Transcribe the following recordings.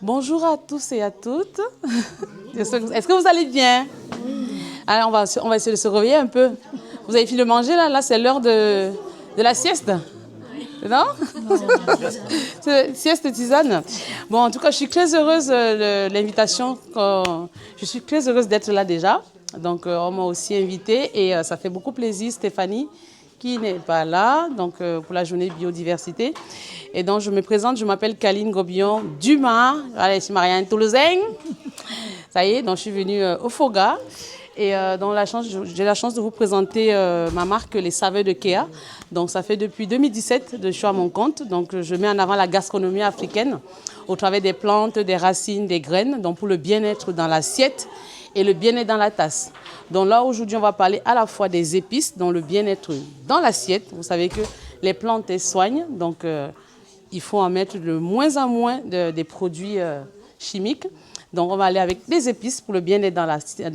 Bonjour à tous et à toutes. Est-ce que vous allez bien? Alors, on va essayer de se réveiller un peu. Vous avez fini de manger là? Là, c'est l'heure de la sieste. Non? Sieste tisane. Bon, en tout cas, je suis très heureuse de l'invitation. Je suis très heureuse d'être là déjà. Donc, on m'a aussi invitée et ça fait beaucoup plaisir, Stéphanie, qui n'est pas là, donc pour la journée biodiversité. Et donc, je me présente, je m'appelle Kaline Gobillon Dumas. Allez, je suis Marianne Toulousaine. Ça y est, donc je suis venue au Foga. Et j'ai la chance de vous présenter ma marque, les saveurs de Kea. Donc, ça fait depuis 2017 que je suis à mon compte. Donc, je mets en avant la gastronomie africaine au travers des plantes, des racines, des graines, donc pour le bien-être dans l'assiette et le bien-être dans la tasse. Donc là, aujourd'hui, on va parler à la fois des épices, dont le bien-être dans l'assiette. Vous savez que les plantes, elles soignent, donc il faut en mettre de moins en moins des produits chimiques. Donc, on va aller avec des épices pour le bien-être dans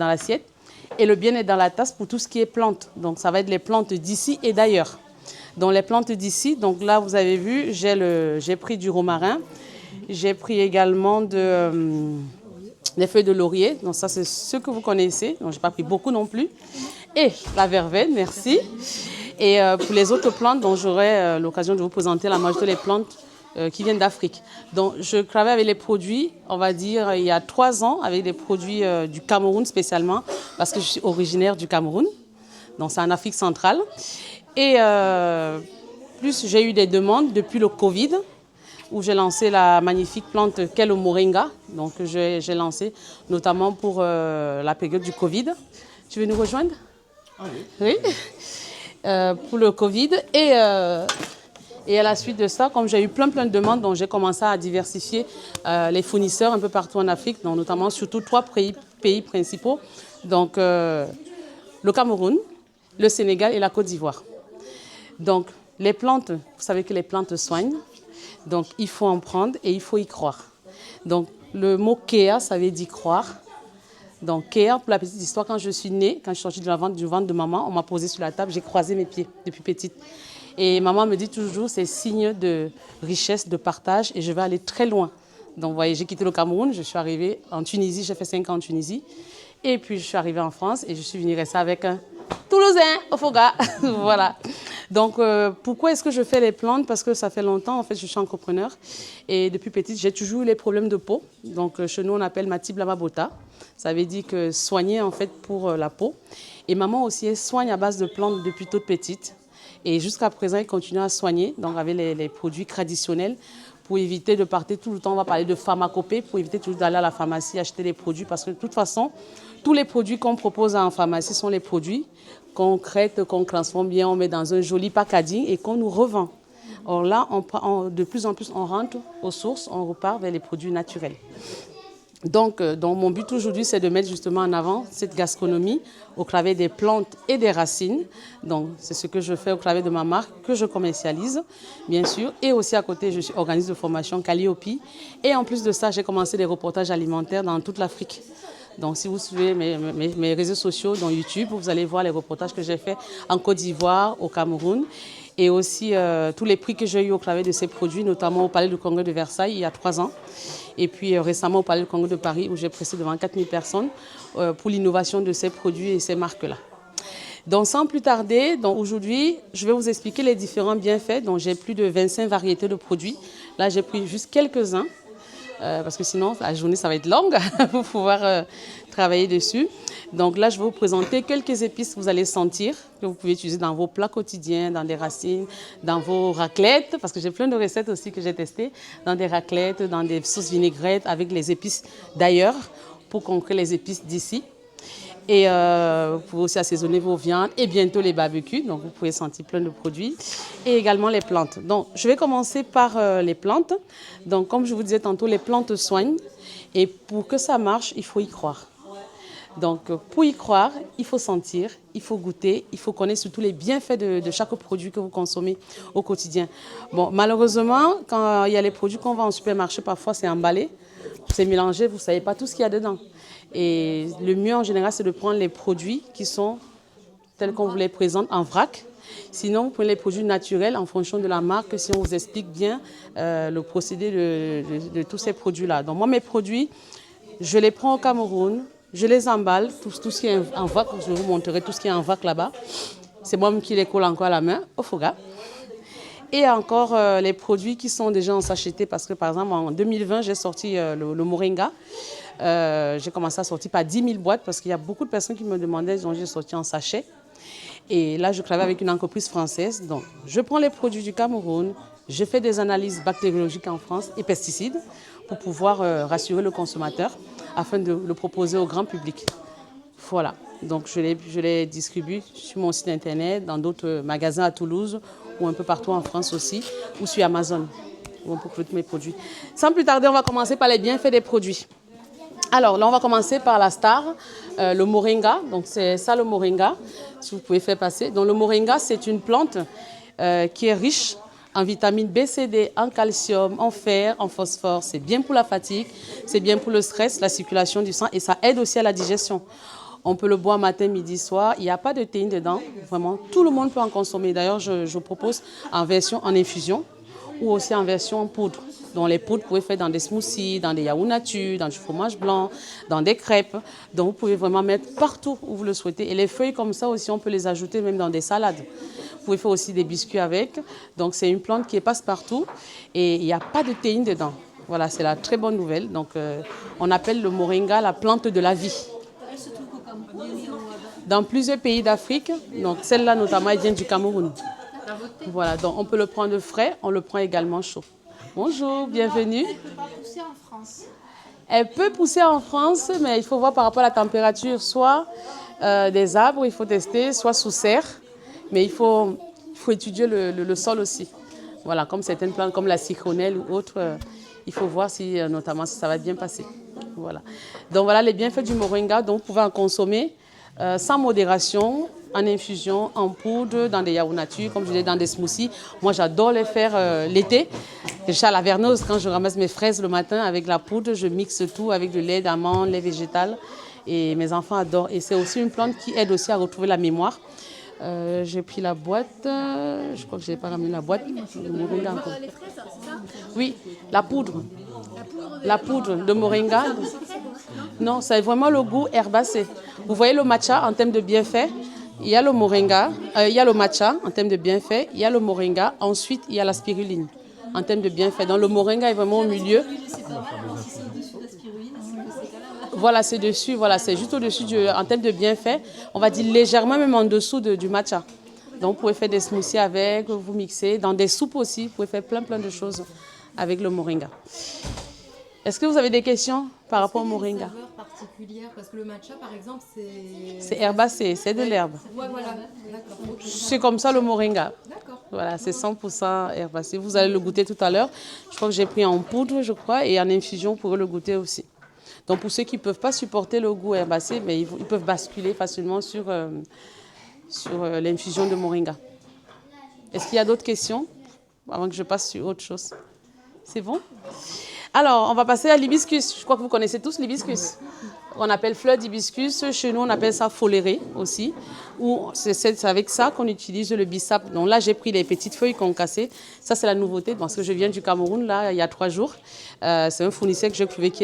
l'assiette et le bien-être dans la tasse pour tout ce qui est plantes. Donc, ça va être les plantes d'ici et d'ailleurs. Donc, les plantes d'ici, donc là, vous avez vu, j'ai pris du romarin. J'ai pris également des feuilles de laurier. Donc, ça, c'est ce que vous connaissez. Donc, je n'ai pas pris beaucoup non plus. Et la verveine, merci. Et pour les autres plantes, dont j'aurai l'occasion de vous présenter la majorité des plantes qui viennent d'Afrique. Donc, je travaille avec les produits, on va dire, il y a 3 ans, avec des produits du Cameroun spécialement, parce que je suis originaire du Cameroun. Donc, c'est en Afrique centrale. Et plus j'ai eu des demandes depuis le Covid, où j'ai lancé la magnifique plante Kelo Moringa. Donc, j'ai lancé notamment pour la période du Covid. Tu veux nous rejoindre? Ah oui. Oui. Pour le Covid. Et à la suite de ça, comme j'ai eu plein de demandes, donc j'ai commencé à diversifier les fournisseurs un peu partout en Afrique, donc notamment surtout 3 pays principaux. Donc, le Cameroun, le Sénégal et la Côte d'Ivoire. Donc, les plantes, vous savez que les plantes soignent. Donc, il faut en prendre et il faut y croire. Donc, le mot Kea, ça veut dire croire. Donc, Kea, pour la petite histoire, quand je suis née, quand je suis sortie du ventre de maman, on m'a posé sur la table, j'ai croisé mes pieds depuis petite. Et maman me dit toujours, c'est signe de richesse, de partage, et je vais aller très loin. Donc, vous voyez, j'ai quitté le Cameroun, je suis arrivée en Tunisie, j'ai fait 5 ans en Tunisie. Et puis, je suis arrivée en France et je suis venue rester avec un Toulousain au Foga. Voilà. Donc, pourquoi est-ce que je fais les plantes? Parce que ça fait longtemps, en fait, je suis entrepreneur. Et depuis petite, j'ai toujours eu les problèmes de peau. Donc, chez nous, on appelle Matibla Bota. Ça veut dire que soigner, en fait, pour la peau. Et maman aussi, elle soigne à base de plantes depuis toute petite. Et jusqu'à présent, elle continue à soigner, donc avec les produits traditionnels, pour éviter de partir tout le temps. On va parler de pharmacopée, pour éviter toujours d'aller à la pharmacie acheter des produits. Parce que de toute façon, tous les produits qu'on propose en pharmacie sont les produits qu'on crée, qu'on transforme bien, on met dans un joli packaging et qu'on nous revend. Or là, de plus en plus, on rentre aux sources, on repart vers les produits naturels. Donc mon but aujourd'hui, c'est de mettre justement en avant cette gastronomie au travers des plantes et des racines. Donc, c'est ce que je fais au travers de ma marque, que je commercialise, bien sûr. Et aussi à côté, je suis organisme de formation Calliope. Et en plus de ça, j'ai commencé des reportages alimentaires dans toute l'Afrique. Donc, si vous suivez mes réseaux sociaux, dans YouTube, vous allez voir les reportages que j'ai faits en Côte d'Ivoire, au Cameroun. Et aussi tous les prix que j'ai eu au travers de ces produits, notamment au Palais du Congrès de Versailles, il y a 3 ans. Et puis récemment au Palais du Congrès de Paris, où j'ai pressé devant 4000 personnes pour l'innovation de ces produits et ces marques-là. Donc, sans plus tarder, aujourd'hui, je vais vous expliquer les différents bienfaits. Donc, j'ai plus de 25 variétés de produits. Là, j'ai pris juste quelques-uns. Parce que sinon, la journée, ça va être longue pour pouvoir travailler dessus. Donc là, je vais vous présenter quelques épices que vous allez sentir, que vous pouvez utiliser dans vos plats quotidiens, dans des racines, dans vos raclettes, parce que j'ai plein de recettes aussi que j'ai testées, dans des raclettes, dans des sauces vinaigrettes, avec les épices d'ailleurs, pour qu'on crée les épices d'ici. Et vous pouvez aussi assaisonner vos viandes et bientôt les barbecues. Donc, vous pouvez sentir plein de produits. Et également les plantes. Donc, je vais commencer par les plantes. Donc, comme je vous disais tantôt, les plantes soignent. Et pour que ça marche, il faut y croire. Donc, pour y croire, il faut sentir, il faut goûter, il faut connaître surtout les bienfaits de chaque produit que vous consommez au quotidien. Bon, malheureusement, quand il y a les produits qu'on vend en supermarché, parfois c'est emballé, c'est mélangé, vous ne savez pas tout ce qu'il y a dedans. Et le mieux en général, c'est de prendre les produits qui sont tels qu'on vous les présente en vrac. Sinon, vous prenez les produits naturels en fonction de la marque, si on vous explique bien le procédé de tous ces produits-là. Donc moi, mes produits, je les prends au Cameroun, je les emballe, tout ce qui est en vrac, je vous montrerai tout ce qui est en vrac là-bas. C'est moi-même qui les colle encore à la main, au Foga. Et encore les produits qui sont déjà en sachet, parce que par exemple en 2020, j'ai sorti le Moringa. J'ai commencé à sortir par 10 000 boîtes parce qu'il y a beaucoup de personnes qui me demandaient, donc j'ai sorti en sachet. Et là, je travaille avec une entreprise française. Donc, je prends les produits du Cameroun, je fais des analyses bactériologiques en France et pesticides pour pouvoir rassurer le consommateur afin de le proposer au grand public. Voilà. Donc, je les distribue sur mon site internet, dans d'autres magasins à Toulouse ou un peu partout en France aussi, ou sur Amazon, où on peut trouver tous mes produits. Sans plus tarder, on va commencer par les bienfaits des produits. Alors là, on va commencer par la star, le moringa. Donc c'est ça le moringa, si vous pouvez faire passer. Donc le moringa, c'est une plante qui est riche en vitamine B, C, D, en calcium, en fer, en phosphore. C'est bien pour la fatigue, c'est bien pour le stress, la circulation du sang et ça aide aussi à la digestion. On peut le boire matin, midi, soir. Il n'y a pas de théine dedans. Vraiment, tout le monde peut en consommer. D'ailleurs, je propose en version en infusion ou aussi en version en poudre. Donc les poudres, vous pouvez faire dans des smoothies, dans des yaourts nature, dans du fromage blanc, dans des crêpes. Donc vous pouvez vraiment mettre partout où vous le souhaitez. Et les feuilles comme ça aussi, on peut les ajouter même dans des salades. Vous pouvez faire aussi des biscuits avec. Donc c'est une plante qui passe partout et il n'y a pas de théine dedans. Voilà, c'est la très bonne nouvelle. Donc on appelle le moringa la plante de la vie. Dans plusieurs pays d'Afrique, donc celle-là notamment, elle vient du Cameroun. Voilà, donc on peut le prendre frais, on le prend également chaud. Bonjour, bienvenue. Elle ne peut pas pousser en France. Elle peut pousser en France, mais il faut voir par rapport à la température, soit des arbres, il faut tester, soit sous serre. Mais il faut étudier le sol aussi. Voilà, comme certaines plantes, comme la citronnelle ou autres, il faut voir si, notamment si ça va bien passer. Voilà. Donc voilà les bienfaits du moringa, donc vous pouvez en consommer sans modération, en infusion, en poudre, dans des yaourts nature, comme je disais, dans des smoothies. Moi, j'adore les faire l'été. Je suis à la Verneuse, quand je ramasse mes fraises le matin avec la poudre, je mixe tout avec du lait d'amande, lait végétal. Et mes enfants adorent. Et c'est aussi une plante qui aide aussi à retrouver la mémoire. J'ai pris la boîte, je crois que je n'ai pas ramené la boîte. Les fraises, c'est ça? Oui, la poudre. La poudre de moringa. Non, c'est vraiment le goût herbacé. Vous voyez le matcha en termes de bienfaits. Il y a le moringa, il y a le matcha en termes de bienfaits, il y a le moringa, ensuite il y a la spiruline en termes de bienfaits. Donc le moringa est vraiment au milieu. Voilà, c'est dessus, voilà, c'est juste au-dessus en termes de bienfaits. On va dire légèrement même en dessous du matcha. Donc vous pouvez faire des smoothies avec, vous mixez. Dans des soupes aussi, vous pouvez faire plein de choses avec le moringa. Est-ce que vous avez des questions par rapport au moringa? Saveur particulière parce que le matcha par exemple c'est herbacé, c'est de l'herbe. Ouais, voilà, d'accord. C'est comme ça le moringa. D'accord. Voilà, c'est 100% herbacé. Vous allez le goûter tout à l'heure. Je crois que j'ai pris en poudre, je crois, et en infusion pour le goûter aussi. Donc pour ceux qui ne peuvent pas supporter le goût herbacé, mais ils peuvent basculer facilement sur l'infusion de moringa. Est-ce qu'il y a d'autres questions avant que je passe sur autre chose? C'est bon? Alors, on va passer à l'hibiscus. Je crois que vous connaissez tous l'hibiscus. On appelle fleur d'hibiscus. Chez nous, on appelle ça foléré aussi. C'est avec ça qu'on utilise le bissap. Donc là, j'ai pris les petites feuilles qu'on cassait. Ça, c'est la nouveauté parce que je viens du Cameroun, là, il y a 3 jours. C'est un fournisseur que j'ai trouvé que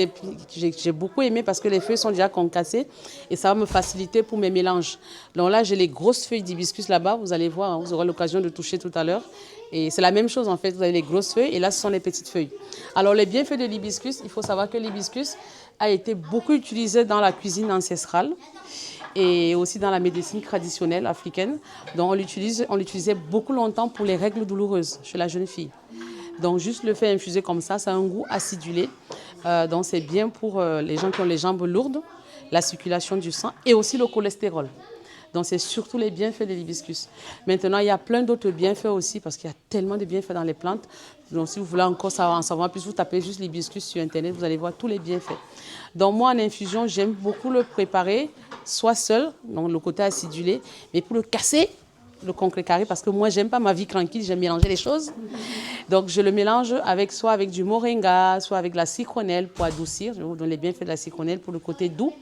j'ai beaucoup aimé parce que les feuilles sont déjà concassées et ça va me faciliter pour mes mélanges. Donc là, j'ai les grosses feuilles d'hibiscus là-bas. Vous allez voir, hein, vous aurez l'occasion de toucher tout à l'heure. Et c'est la même chose en fait, vous avez les grosses feuilles et là ce sont les petites feuilles. Alors les bienfaits de l'hibiscus, il faut savoir que l'hibiscus a été beaucoup utilisé dans la cuisine ancestrale et aussi dans la médecine traditionnelle africaine. Donc on l'utilisait beaucoup longtemps pour les règles douloureuses chez la jeune fille. Donc juste le faire infuser comme ça a un goût acidulé. Donc c'est bien pour les gens qui ont les jambes lourdes, la circulation du sang et aussi le cholestérol. Donc, c'est surtout les bienfaits de l'hibiscus. Maintenant, il y a plein d'autres bienfaits aussi parce qu'il y a tellement de bienfaits dans les plantes. Donc, si vous voulez encore en savoir plus, vous tapez juste l'hibiscus sur Internet, vous allez voir tous les bienfaits. Donc, moi, en infusion, j'aime beaucoup le préparer, soit seul, donc le côté acidulé, mais pour le casser, le concret carré, parce que moi, j'aime pas ma vie tranquille, j'aime mélanger les choses. Donc, je le mélange soit avec du moringa, soit avec la citronnelle pour adoucir. Je vais vous donner les bienfaits de la citronnelle pour le côté doux.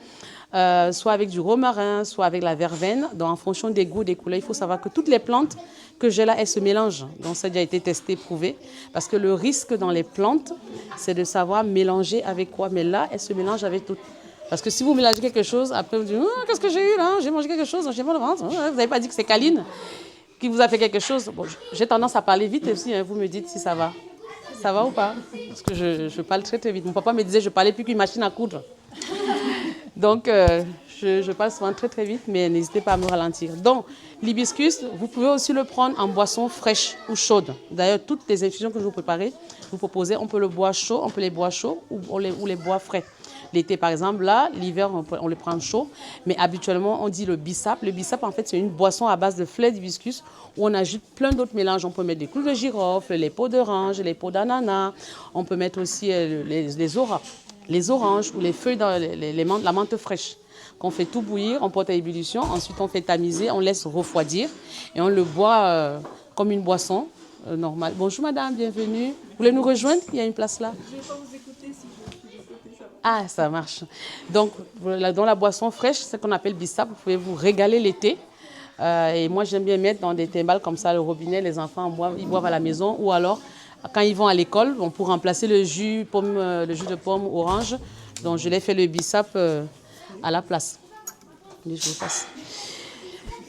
Soit avec du romarin, soit avec la verveine. Donc, en fonction des goûts, des couleurs, il faut savoir que toutes les plantes que j'ai là, elles se mélangent. Donc, ça a déjà été testé, prouvé. Parce que le risque dans les plantes, c'est de savoir mélanger avec quoi. Mais là, elles se mélangent avec tout. Parce que si vous mélangez quelque chose, après vous dites « Qu'est-ce que j'ai eu là? J'ai mangé quelque chose, j'ai mal au ventre. » Vous n'avez pas dit que c'est Caline qui vous a fait quelque chose. Bon, j'ai tendance à parler vite aussi. Hein. Vous me dites si ça va. Ça va ou pas? Parce que je parle très très vite. Mon papa me disait je parlais plus qu'une machine à coudre. Donc, je parle souvent très très vite, mais n'hésitez pas à me ralentir. Donc, l'hibiscus, vous pouvez aussi le prendre en boisson fraîche ou chaude. D'ailleurs, toutes les infusions que je vous proposez, on peut le boire chaud, on peut les boire chauds ou on les boire frais. L'été, par exemple, là, l'hiver, on le prend chaud. Mais habituellement, on dit le bissap. Le bissap, en fait, c'est une boisson à base de fleurs d'hibiscus où on ajoute plein d'autres mélanges. On peut mettre des clous de girofle, les peaux d'orange, les peaux d'ananas. On peut mettre aussi les oranges ou les feuilles, la menthe fraîche. Qu'on fait tout bouillir, on porte à ébullition. Ensuite, on fait tamiser, on laisse refroidir. Et on le boit comme une boisson normale. Bonjour madame, bienvenue. Vous voulez nous rejoindre? Il y a une place là. Je ne vais pas vous écouter si je suis de côté, ça va. Ah, ça marche. Donc, dans la boisson fraîche, c'est ce qu'on appelle bissap. Vous pouvez vous régaler l'été. Et moi, j'aime bien mettre dans des timbales comme ça, le robinet, les enfants ils boivent à la maison. Ou alors, quand ils vont à l'école, pour remplacer le jus de pomme orange, donc je les fais le bissap à la place. Je vous passe.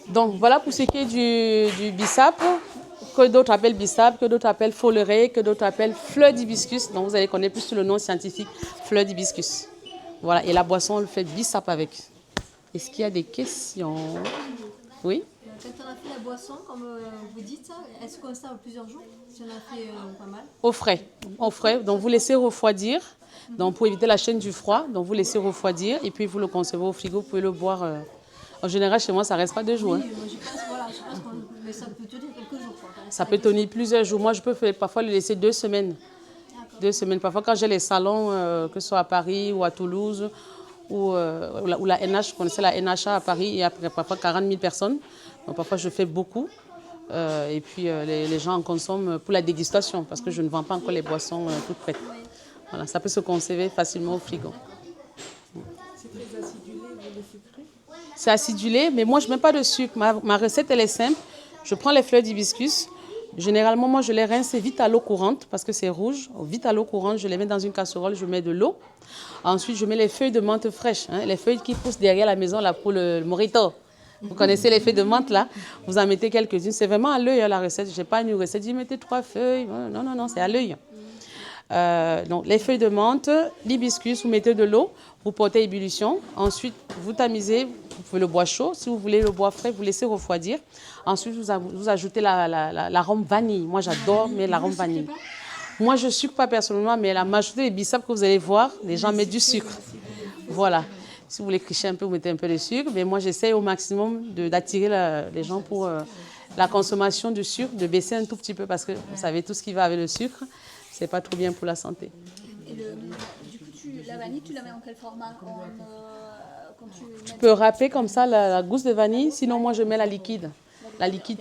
Donc, voilà pour ce qui est du bissap, que d'autres appellent bissap, que d'autres appellent foleret, que d'autres appellent fleur d'hibiscus. Donc, vous allez connaître plus le nom scientifique, fleur d'hibiscus. Voilà, et la boisson, on le fait bissap avec. Est-ce qu'il y a des questions? Oui? Quand on a fait la boisson, comme vous dites, est-ce qu'on conserve plusieurs jours? Si on a fait pas mal. Au frais. Au frais. Donc, vous laissez refroidir. Donc, pour éviter la chaîne du froid, donc vous laissez refroidir et puis vous le conservez au frigo. Vous pouvez le boire. En général, chez moi, ça ne reste pas 2 jours. Oui, Hein. moi, je pense mais ça peut tenir quelques jours. Quoi. Ça peut tenir plusieurs jours. Moi, je peux parfois le laisser 2 semaines. 2 semaines. Parfois, quand j'ai les salons, que ce soit à Paris ou à Toulouse, ou la NH, je connaissais la NHA à Paris, il y a parfois 40 000 personnes. Donc, parfois, je fais beaucoup. Et puis, les gens en consomment pour la dégustation, parce que je ne vends pas encore les boissons toutes prêtes. Voilà, ça peut se conserver facilement au frigo. C'est très acidulé, vous le sucrez? C'est acidulé, mais moi, je ne mets pas de sucre. Ma recette, elle est simple. Je prends les fleurs d'hibiscus. Généralement, moi, je les rince vite à l'eau courante parce que c'est rouge. Vite à l'eau courante, je les mets dans une casserole, je mets de l'eau. Ensuite, je mets les feuilles de menthe fraîches, hein, les feuilles qui poussent derrière la maison là, pour le mojito. Vous connaissez les feuilles de menthe là? Vous en mettez quelques-unes. C'est vraiment à l'œil la recette. Je n'ai pas une recette. Je dis mettez 3 feuilles. Non, non, non, c'est à l'œil. Donc, les feuilles de menthe, l'hibiscus, vous mettez de l'eau, vous portez à ébullition. Ensuite, vous tamisez, vous pouvez le boire chaud. Si vous voulez le boire frais, vous laissez refroidir. Ensuite, vous ajoutez l'arôme vanille. Moi, j'adore mais l'arôme vanille. Moi, je ne sucre pas personnellement, mais la majorité des bissap que vous allez voir, les gens mettent du sucre. Voilà. Si vous voulez cricher un peu, vous mettez un peu de sucre. Mais moi, j'essaye au maximum d'attirer les gens pour la consommation du sucre, de baisser un tout petit peu parce que vous savez, tout ce qui va avec le sucre, ce n'est pas trop bien pour la santé. Et du coup, la vanille, tu la mets en quel format? Tu peux râper comme ça la gousse de vanille, sinon moi je mets la liquide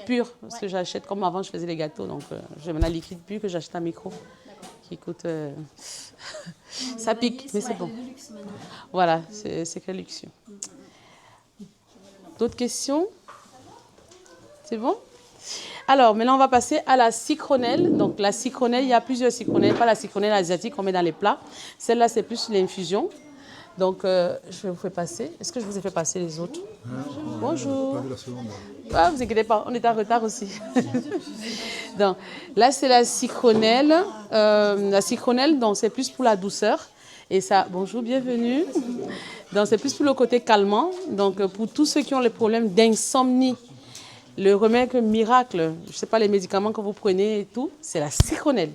pure, parce que j'achète comme avant je faisais les gâteaux, donc je mets la liquide pure que j'achète à micro, qui coûte... ça pique, mais c'est bon. Voilà, c'est que luxueux. D'autres questions? C'est bon? Alors, maintenant, on va passer à la citronnelle. Donc, la citronnelle, il y a plusieurs citronnelles. Pas la citronnelle asiatique qu'on met dans les plats. Celle-là, c'est plus l'infusion. Donc, je vais vous faire passer. Est-ce que je vous ai fait passer les autres? Bonjour. Ah, vous inquiétez pas, on est en retard aussi. Donc, là, c'est la citronnelle. La citronnelle, donc, c'est plus pour la douceur. Et ça, bonjour, bienvenue. Donc, c'est plus pour le côté calmant. Donc, pour tous ceux qui ont les problèmes d'insomnie, le remède miracle, je ne sais pas les médicaments que vous prenez et tout, c'est la citronnelle.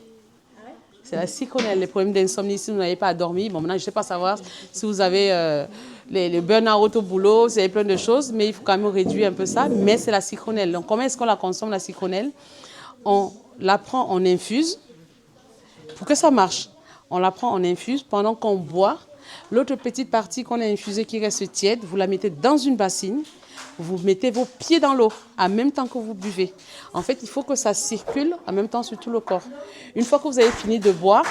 C'est la citronnelle. Les problèmes d'insomnie, si vous n'avez pas à dormir, bon, maintenant, je ne sais pas savoir si vous avez les burn-out au boulot, vous avez plein de choses, mais il faut quand même réduire un peu ça. Mais c'est la citronnelle. Donc, comment est-ce qu'on la consomme, la citronnelle? On la prend, on infuse. Pour que ça marche, on la prend, on infuse pendant qu'on boit. L'autre petite partie qu'on a infusée qui reste tiède, vous la mettez dans une bassine. Vous mettez vos pieds dans l'eau en même temps que vous buvez. En fait, il faut que ça circule en même temps sur tout le corps. Une fois que vous avez fini de boire,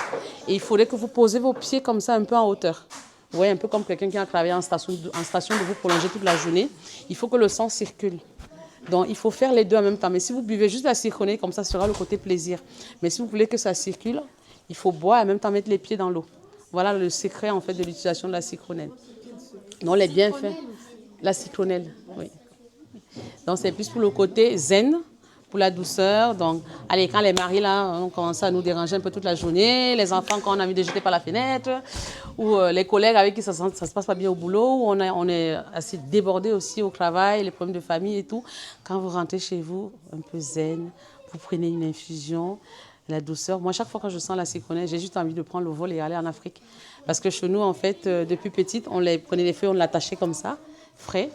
il faudrait que vous posez vos pieds comme ça un peu en hauteur. Vous voyez, un peu comme quelqu'un qui a travaillé en station de vous prolonger toute la journée. Il faut que le sang circule. Donc, il faut faire les deux en même temps. Mais si vous buvez juste la citronnelle, comme ça, ce sera le côté plaisir. Mais si vous voulez que ça circule, il faut boire et en même temps mettre les pieds dans l'eau. Voilà le secret, en fait, de l'utilisation de la citronnelle. Non, les bienfaits. La citronnelle, oui. Donc, c'est plus pour le côté zen, pour la douceur. Donc, allez, quand les maris, là, ont commencé à nous déranger un peu toute la journée, les enfants, quand on a envie de jeter par la fenêtre, ou les collègues avec qui ça se passe pas bien au boulot, ou on est assez débordé aussi au travail, les problèmes de famille et tout. Quand vous rentrez chez vous, un peu zen, vous prenez une infusion, la douceur. Moi, chaque fois que je sens la citronnelle, j'ai juste envie de prendre le vol et aller en Afrique. Parce que chez nous, en fait, depuis petite, on les prenait les feuilles, on l'attachait comme ça, frais.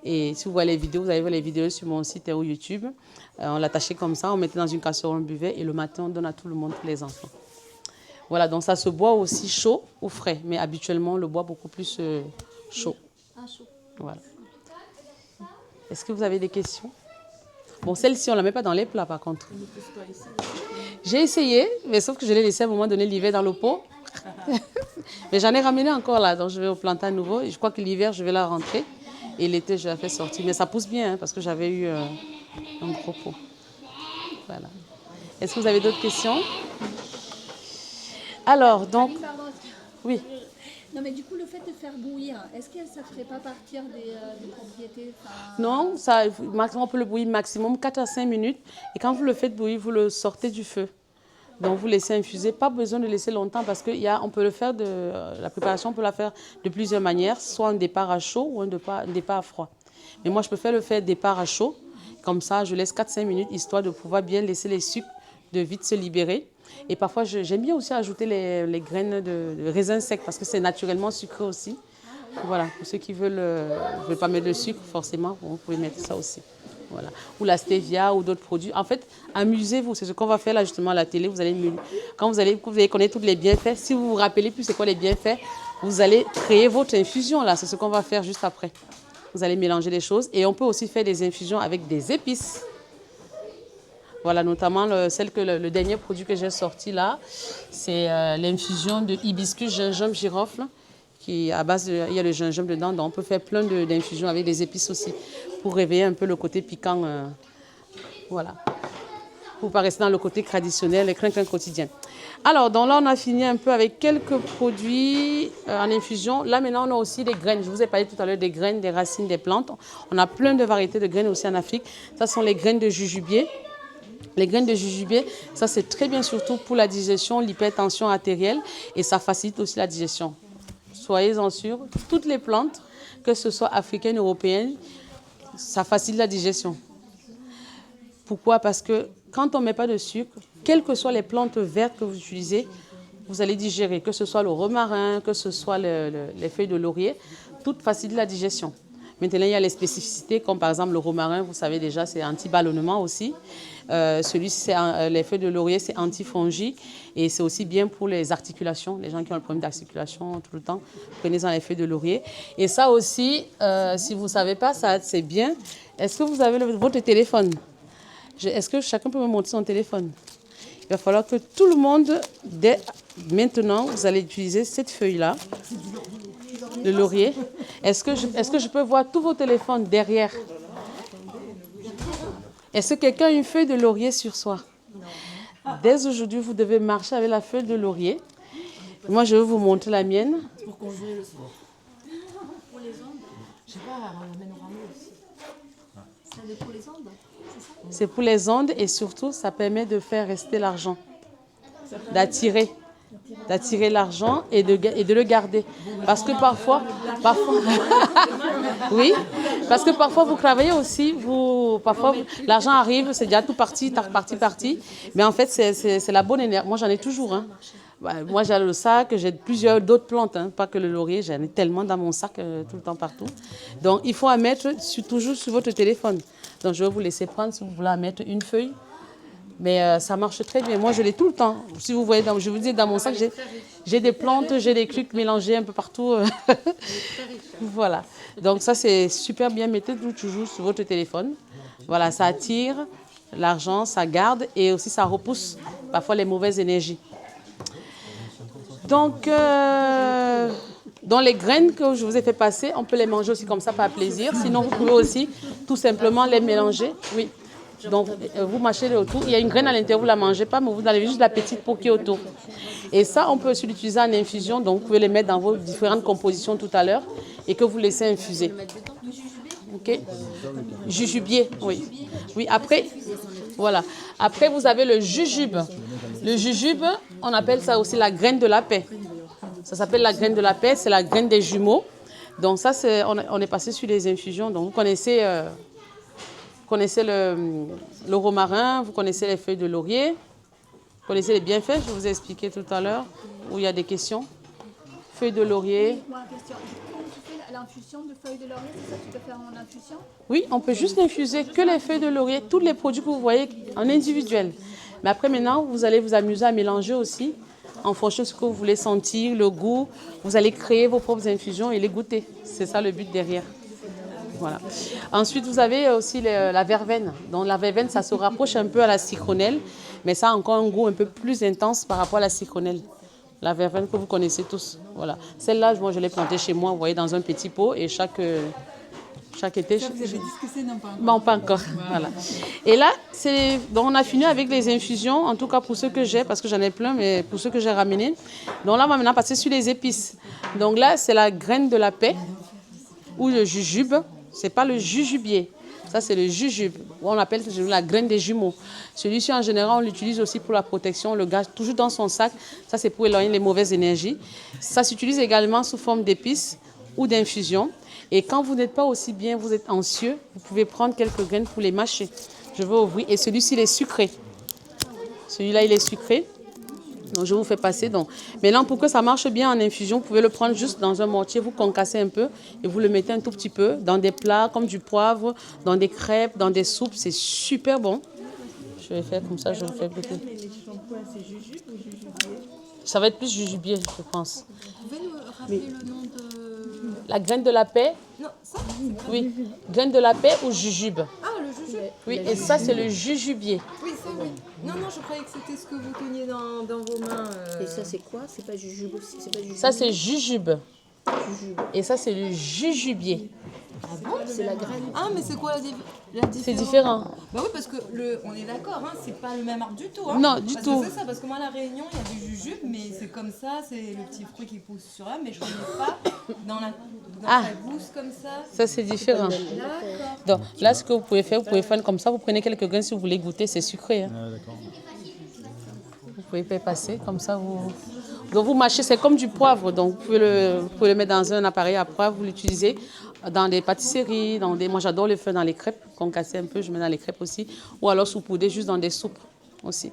Et si vous voyez les vidéos, vous allez voir les vidéos sur mon site ou YouTube. On l'attachait comme ça, on mettait dans une casserole, on buvait et le matin, on donne à tout le monde, tous les enfants. Voilà, donc ça se boit aussi chaud ou frais. Mais habituellement, on le boit beaucoup plus chaud. Ah, chaud. Voilà. Est-ce que vous avez des questions? Bon, celle-ci, on ne la met pas dans les plats, par contre. J'ai essayé, mais sauf que je l'ai laissé à un moment donné l'hiver dans le pot. Mais j'en ai ramené encore là, donc je vais au planter à nouveau. Et je crois que l'hiver, je vais la rentrer. Et l'été, je la fais sortir. Mais ça pousse bien, hein, parce que j'avais eu un gros pot. Voilà. Est-ce que vous avez d'autres questions? Alors, donc... Pardon. Oui. Non, mais du coup, le fait de faire bouillir, est-ce que ça ne ferait pas partir des propriétés Non, ça, on peut le bouillir maximum 4 à 5 minutes. Et quand vous le faites bouillir, vous le sortez du feu. Donc, vous laissez infuser. Pas besoin de laisser longtemps parce que on peut le faire la préparation, on peut la faire de plusieurs manières, soit un départ à chaud ou un départ à froid. Mais moi, je préfère le faire départ à chaud. Comme ça, je laisse 4-5 minutes, histoire de pouvoir bien laisser les sucres de vite se libérer. Et parfois, j'aime bien aussi ajouter les graines de raisin sec parce que c'est naturellement sucré aussi. Voilà, pour ceux qui veulent pas mettre de sucre, forcément, vous pouvez mettre ça aussi. Voilà. Ou la stevia ou d'autres produits. En fait, amusez-vous. C'est ce qu'on va faire là justement à la télé. Quand vous allez connaître tous les bienfaits, si vous vous rappelez plus c'est quoi les bienfaits, vous allez créer votre infusion là. C'est ce qu'on va faire juste après. Vous allez mélanger les choses. Et on peut aussi faire des infusions avec des épices. Voilà, notamment le dernier produit que j'ai sorti là, c'est l'infusion de hibiscus, gingembre, girofle. Qui, à base il y a le gingembre dedans, donc on peut faire plein d'infusions avec des épices aussi pour réveiller un peu le côté piquant. Voilà. Pour ne pas rester dans le côté traditionnel, le crin-crin quotidien. Alors, donc là, on a fini un peu avec quelques produits en infusion. Là, maintenant, on a aussi des graines. Je vous ai parlé tout à l'heure des graines, des racines, des plantes. On a plein de variétés de graines aussi en Afrique. Ça sont les graines de jujubier. Les graines de jujubier, ça c'est très bien surtout pour la digestion, l'hypertension artérielle et ça facilite aussi la digestion. Soyez-en sûrs, toutes les plantes, que ce soit africaines, européennes, ça facilite la digestion. Pourquoi? Parce que quand on ne met pas de sucre, quelles que soient les plantes vertes que vous utilisez, vous allez digérer, que ce soit le romarin, que ce soit les feuilles de laurier, tout facilite la digestion. Maintenant, il y a les spécificités, comme par exemple le romarin, vous savez déjà, c'est anti-ballonnement aussi. Celui-ci, les feuilles de laurier, c'est antifongique et c'est aussi bien pour les articulations. Les gens qui ont le problème d'articulation tout le temps, prenez-en les feuilles de laurier. Et ça aussi, si vous ne savez pas, ça c'est bien. Est-ce que vous avez votre téléphone? Est-ce que chacun peut me montrer son téléphone? Il va falloir que tout le monde, dès maintenant, vous allez utiliser cette feuille-là, le laurier. Est-ce que je peux voir tous vos téléphones derrière? Est-ce que quelqu'un a une feuille de laurier sur soi? Dès aujourd'hui, vous devez marcher avec la feuille de laurier. Moi, je vais vous montrer la mienne. Pour conjurer le soir. Pour les ondes. Je sais pas, on l'amène au rameau aussi. C'est pour les ondes, c'est ça? C'est pour les ondes et surtout, ça permet de faire rester l'argent, d'attirer l'argent et de le garder. Parce que parfois oui, parce que parfois vous travaillez aussi, parfois l'argent arrive, c'est déjà tout parti. Mais en fait, c'est la bonne énergie. Moi, j'en ai toujours. Hein. Moi, j'ai le sac, j'ai plusieurs d'autres plantes, hein, pas que le laurier, j'en ai tellement dans mon sac tout le temps partout. Donc, il faut en mettre toujours sur votre téléphone. Donc, je vais vous laisser prendre, si vous voulez en mettre une feuille. Mais ça marche très bien. Moi, je l'ai tout le temps. Si vous voyez, je vous dis, dans mon sac, j'ai des plantes, j'ai des trucs mélangés un peu partout. Voilà. Donc ça, c'est super bien. Mettez-le toujours sur votre téléphone. Voilà, ça attire l'argent, ça garde et aussi ça repousse parfois les mauvaises énergies. Donc, dans les graines que je vous ai fait passer, on peut les manger aussi comme ça par plaisir. Sinon, vous pouvez aussi tout simplement les mélanger. Oui. Donc, vous mâchez le autour. Il y a une graine à l'intérieur, vous ne la mangez pas, mais vous enlevez juste la petite peau qui est autour. Et ça, on peut aussi l'utiliser en infusion. Donc, vous pouvez les mettre dans vos différentes compositions tout à l'heure et que vous laissez infuser. Ok. Jujubier, oui. Oui, après, voilà. Après, vous avez le jujube. Le jujube, on appelle ça aussi la graine de la paix. Ça s'appelle la graine de la paix, c'est la graine des jumeaux. Donc ça, on est passé sur les infusions. Donc vous connaissez le romarin, vous connaissez les feuilles de laurier, vous connaissez les bienfaits, je vous ai expliqué tout à l'heure, où il y a des questions. Feuilles de laurier. Moi, question. Quand tu fais l'infusion de feuilles de laurier, c'est ça que tu peux faire en infusion? Oui, on peut juste infuser que les feuilles de laurier, tous les produits que vous voyez en individuel. Mais après, maintenant, vous allez vous amuser à mélanger aussi en fonction de ce que vous voulez sentir, le goût. Vous allez créer vos propres infusions et les goûter. C'est ça le but derrière. Voilà. Ensuite, vous avez aussi la verveine. Donc, la verveine, ça se rapproche un peu à la citronnelle, mais ça a encore un goût un peu plus intense par rapport à la citronnelle. La verveine que vous connaissez tous. Voilà. Celle-là, moi, je l'ai plantée chez moi, vous voyez, dans un petit pot. Et chaque été... Ça, vous avez dit ce que c'est? Non, pas encore. Non, pas encore. Voilà. Et là, donc on a fini avec les infusions, en tout cas pour ceux que j'ai, parce que j'en ai plein, mais pour ceux que j'ai ramenés. Donc là, on va maintenant passer sur les épices. Donc là, c'est la graine de la paix ou le jujube. C'est pas le jujubier. Ça, c'est le jujube. On appelle la graine des jumeaux. Celui-ci, en général, on l'utilise aussi pour la protection. On le garde toujours dans son sac. Ça, c'est pour éloigner les mauvaises énergies. Ça s'utilise également sous forme d'épices ou d'infusion. Et quand vous n'êtes pas aussi bien, vous êtes anxieux, vous pouvez prendre quelques graines pour les mâcher. Je vais ouvrir. Et celui-ci, il est sucré. Celui-là, il est sucré. Donc, je vous fais passer. Donc, maintenant, pour que ça marche bien en infusion, vous pouvez le prendre juste dans un mortier, vous concassez un peu et vous le mettez un tout petit peu dans des plats comme du poivre, dans des crêpes, dans des soupes. C'est super bon. Je vais faire comme ça, je vous fais goûter. Les shampoings, c'est jujube ou jujubier? Ça va être plus jujubier, je pense. Vous pouvez nous rappeler le nom de... La graine de la paix, Non, ça? oui. Graine de la paix ou jujube. Ah, le jujube. Oui, et ça, c'est le jujubier. Oui, ça, oui. Non, je croyais que c'était ce que vous teniez dans vos mains. Et ça, c'est quoi? C'est pas jujube aussi? C'est pas jujube? Ça, c'est jujube. Jujube. Et ça, c'est le jujubier. C'est la graine. Ah, mais c'est quoi la différence? C'est différent. Bah oui, parce que on est d'accord, hein, c'est pas le même arbre du tout. Hein. Non, du parce tout. Que c'est ça, parce que moi, à La Réunion, il y a du jujube, mais c'est comme ça, c'est le petit fruit qui pousse sur là, mais je connais pas dans la gousse comme ça. Ça, c'est différent. D'accord. Donc, là, ce que vous pouvez faire comme ça, vous prenez quelques graines si vous voulez goûter, c'est sucré. Hein. Vous pouvez faire passer comme ça. Donc, vous mâchez, c'est comme du poivre. Donc, vous pouvez le mettre dans un appareil à poivre, vous l'utilisez dans des pâtisseries, moi, j'adore le faire dans les crêpes, concasser un peu, je mets dans les crêpes aussi. Ou alors saupoudrer juste dans des soupes aussi.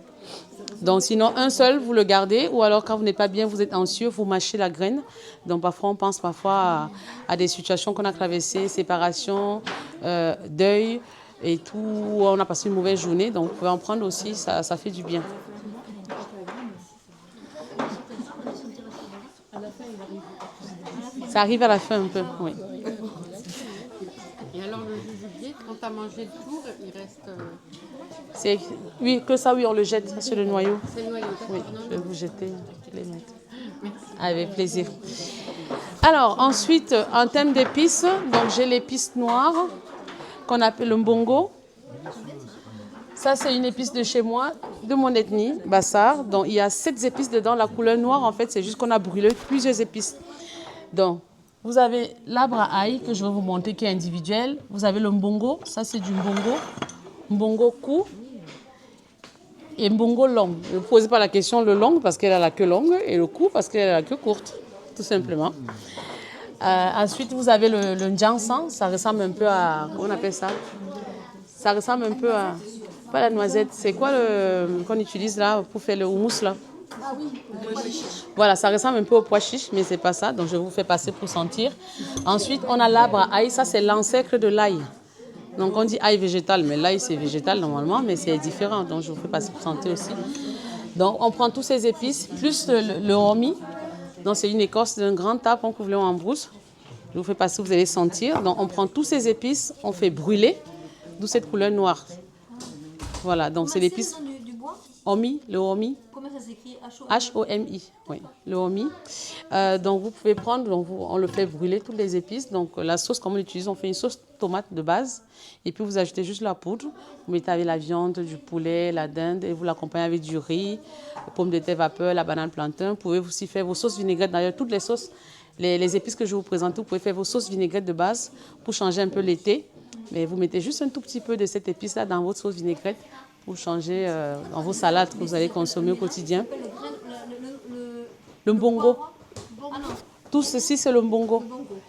Donc, sinon, un seul, vous le gardez. Ou alors, quand vous n'êtes pas bien, vous êtes anxieux, vous mâchez la graine. Donc, parfois, on pense à des situations qu'on a traversées, séparation, deuil et tout. On a passé une mauvaise journée. Donc, vous pouvez en prendre aussi, ça fait du bien. Ça arrive à la fin un peu, oui. Et alors le jujubier, quand tu as mangé le tour, il reste... Oui, que ça, oui, on le jette, ça, c'est le noyau. C'est le noyau. Oui, je vais vous jeter les mettre. Avec plaisir. Alors, ensuite, en termes d'épices, donc j'ai l'épice noire qu'on appelle le mbongo. Ça, c'est une épice de chez moi, de mon ethnie, Bassar. Donc, il y a 7 épices dedans. La couleur noire, en fait, c'est juste qu'on a brûlé plusieurs épices. Donc, vous avez l'arbre à ail que je vais vous montrer qui est individuel. Vous avez le mbongo. Ça, c'est du mbongo. Mbongo court et mbongo long. Ne posez pas la question le long parce qu'elle a la queue longue et le court parce qu'elle a la queue courte, tout simplement. Ensuite, vous avez le njansan. Ça ressemble un peu à... Comment on appelle ça? Ça ressemble un peu à... Pas la noisette. C'est quoi qu'on utilise là pour faire le houmous là? Ah oui, Voilà, ça ressemble un peu au pois chiche, mais c'est pas ça. Donc, je vous fais passer pour sentir. Ensuite, on a l'arbre à ail. Ça, c'est l'ancêtre de l'ail. Donc on dit ail végétal, mais l'ail c'est végétal normalement, mais c'est différent. Donc je vous fais passer pour santé aussi. Donc on prend tous ces épices, plus le romi. Donc c'est une écorce d'un grand arbre qu'on couvre en brousse. Je vous fais passer, vous allez sentir. Donc on prend tous ces épices, on fait brûler, d'où cette couleur noire. Voilà, donc c'est l'épice. Du bois. Homi, le homi. Comment ça s'écrit? H-O-M-I, oui, le homi. Donc vous pouvez prendre, donc on le fait brûler, toutes les épices. Donc la sauce, comme on l'utilise, on fait une sauce tomate de base. Et puis vous ajoutez juste la poudre. Vous mettez avec la viande, du poulet, la dinde. Et vous l'accompagnez avec du riz, pommes de terre vapeur, la banane plantain. Vous pouvez aussi faire vos sauces vinaigrettes. D'ailleurs, toutes les sauces, les épices que je vous présente, vous pouvez faire vos sauces vinaigrettes de base pour changer un peu l'été. Mais vous mettez juste un tout petit peu de cette épice-là dans votre sauce vinaigrette pour changer dans vos salades que vous allez consommer au quotidien. Le mbongo. Tout ceci, c'est le mbongo.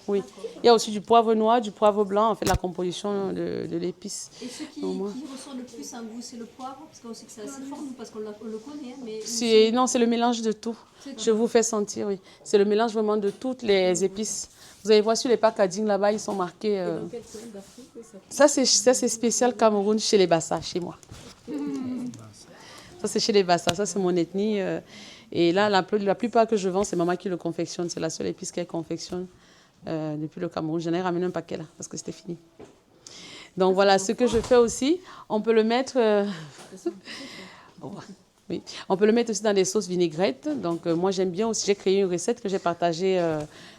Oui. Il y a aussi du poivre noir, du poivre blanc. On fait la composition de l'épice. Et ce qui ressort le plus un goût, c'est le poivre, parce qu'on sait que c'est assez fort, nous, parce qu'on le connaît. Hein, mais Non, c'est le mélange de tout. Je vous fais sentir, oui. C'est le mélange vraiment de toutes les épices. Vous allez voir sur les packaging là-bas, ils sont marqués. Dans quel coin d'Afrique Ça, c'est spécial Cameroun, chez les Bassa, chez moi. Ça, c'est chez les Bassa. Ça, c'est mon ethnie. Et là, la plupart que je vends, c'est maman qui le confectionne. C'est la seule épice qu'elle confectionne depuis le Cameroun. J'en ai ramené un paquet là, parce que c'était fini. Donc voilà, ce que je fais aussi, on peut le mettre... oui. On peut le mettre aussi dans des sauces vinaigrettes. Donc moi, j'aime bien aussi. J'ai créé une recette que j'ai partagée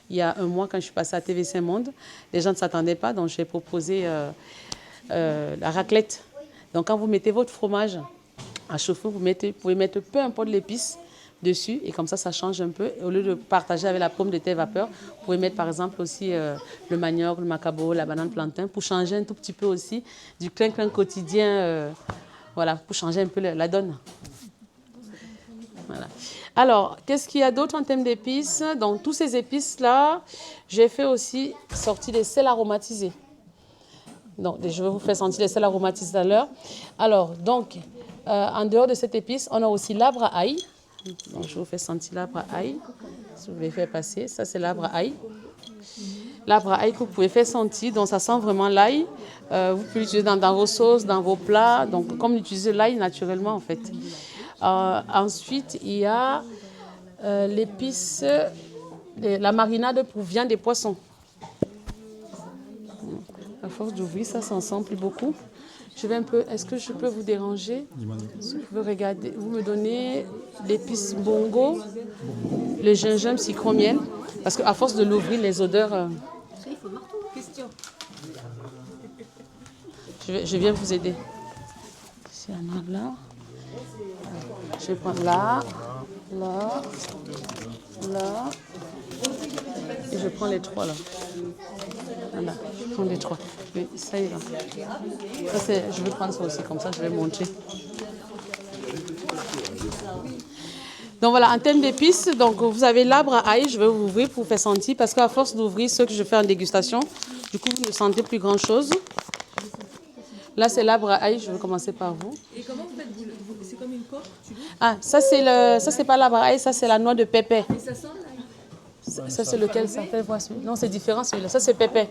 il y a un mois quand je suis passée à TV5 Monde. Les gens ne s'attendaient pas, donc j'ai proposé la raclette. Donc quand vous mettez votre fromage à chauffer, vous pouvez mettre peu importe l'épice dessus et comme ça change un peu. Et au lieu de partager avec la pomme de terre vapeur, vous pouvez mettre par exemple aussi le manioc, le macabo, la banane plantain pour changer un tout petit peu aussi du clin-clin quotidien, voilà, pour changer un peu la donne. Voilà. Alors, qu'est-ce qu'il y a d'autre en termes d'épices? Donc, tous ces épices-là, j'ai fait aussi sortir des sels aromatisés. Donc, je vais vous faire sentir les sels aromatisés tout à l'heure. Alors, donc, en dehors de cette épice, on a aussi l'arbre à ail. Donc, je vous fais sentir l'arbre à ail. Je vais faire passer. Ça, c'est l'arbre à ail. L'arbre à ail que vous pouvez faire sentir. Donc, ça sent vraiment l'ail. Vous pouvez l'utiliser dans vos sauces, dans vos plats. Donc, comme utiliser l'ail naturellement, en fait. Ensuite, il y a l'épice, la marinade pour viande et poissons. À force d'ouvrir, ça s'en plus beaucoup. Je vais un peu. Est-ce que je peux vous déranger? Vous pouvez regarder. Vous me donnez l'épice bongo, le gingembre, citron, miel. Parce qu'à force de l'ouvrir, les odeurs. Question. Je viens vous aider. C'est un arbre là. Je vais prendre là, là, là. Et je prends les trois là. Voilà, je prends les trois. Oui, ça y est là. Ça, je vais prendre ça aussi, comme ça je vais montrer. Donc voilà, en termes d'épices, donc vous avez l'arbre à ail, je vais vous ouvrir pour vous faire sentir, parce qu'à force d'ouvrir ceux que je fais en dégustation, du coup vous ne sentez plus grand chose. Là c'est l'arbre à ail, je vais commencer par vous. Et comment vous faites? C'est comme une coque, tu l'ouvres? Ah, ça c'est pas l'arbre à ail, ça c'est la noix de pépé. Et ça sent l'ail? Ça c'est lequel ça fait voir celui-là. Non, c'est différent celui-là. Ça c'est pépé.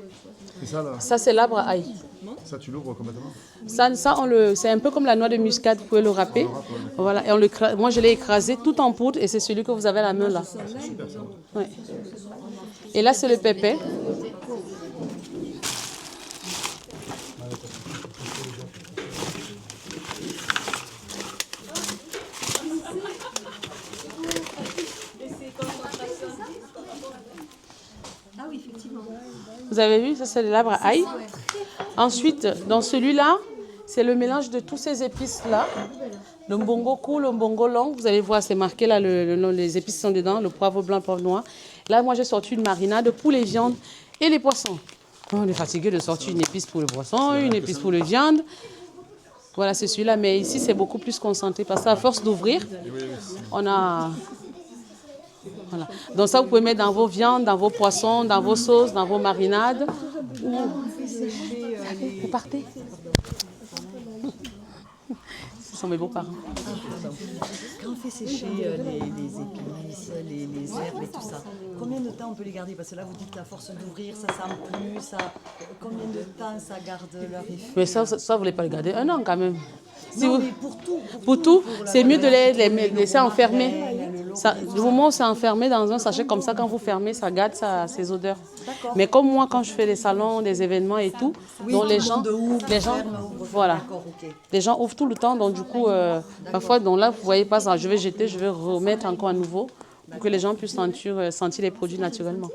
C'est ça là? Ça c'est l'arbre à ail. Ça tu l'ouvres complètement? C'est un peu comme la noix de muscade, vous pouvez le râper. Voilà, et moi je l'ai écrasé tout en poudre et c'est celui que vous avez à la main là. Ouais. Et là c'est le pépé. Ah oui, effectivement. Vous avez vu, ça c'est l'arbre à ail. Ensuite, dans celui-là, c'est le mélange de tous ces épices-là. Le mbongo court, le mbongo long. Vous allez voir, c'est marqué là, les épices sont dedans, le poivre blanc, le poivre noir. Là, moi, j'ai sorti une marinade pour les viandes et les poissons. On est fatigué de sortir une épice pour le poisson, une épice pour les viandes. Voilà, c'est celui-là. Mais ici, c'est beaucoup plus concentré parce qu'à force d'ouvrir, on a... Voilà. Donc ça, vous pouvez mettre dans vos viandes, dans vos poissons, dans vos sauces, dans vos marinades. Vous partez. Ce sont mes beaux-parents. Quand on fait sécher les épices, les herbes et tout ça, Combien de temps on peut les garder? Parce que là, vous dites qu'à force d'ouvrir, ça sent plus. Combien de temps ça garde leur effet? Mais ça, vous voulez pas le garder 1 an quand même. Si Non, vous... mais pour tout. Pour tout, c'est mieux de les laisser enfermer. Du moment où c'est enfermé dans un sachet comme ça, quand vous fermez, ça garde ses odeurs. Mais comme moi, quand je fais des salons, des événements et tout, donc les gens, voilà, les gens ouvrent tout le temps. Donc du coup, parfois, donc là, vous voyez pas ça, je vais jeter, je vais remettre encore à nouveau pour que les gens puissent sentir les produits naturellement.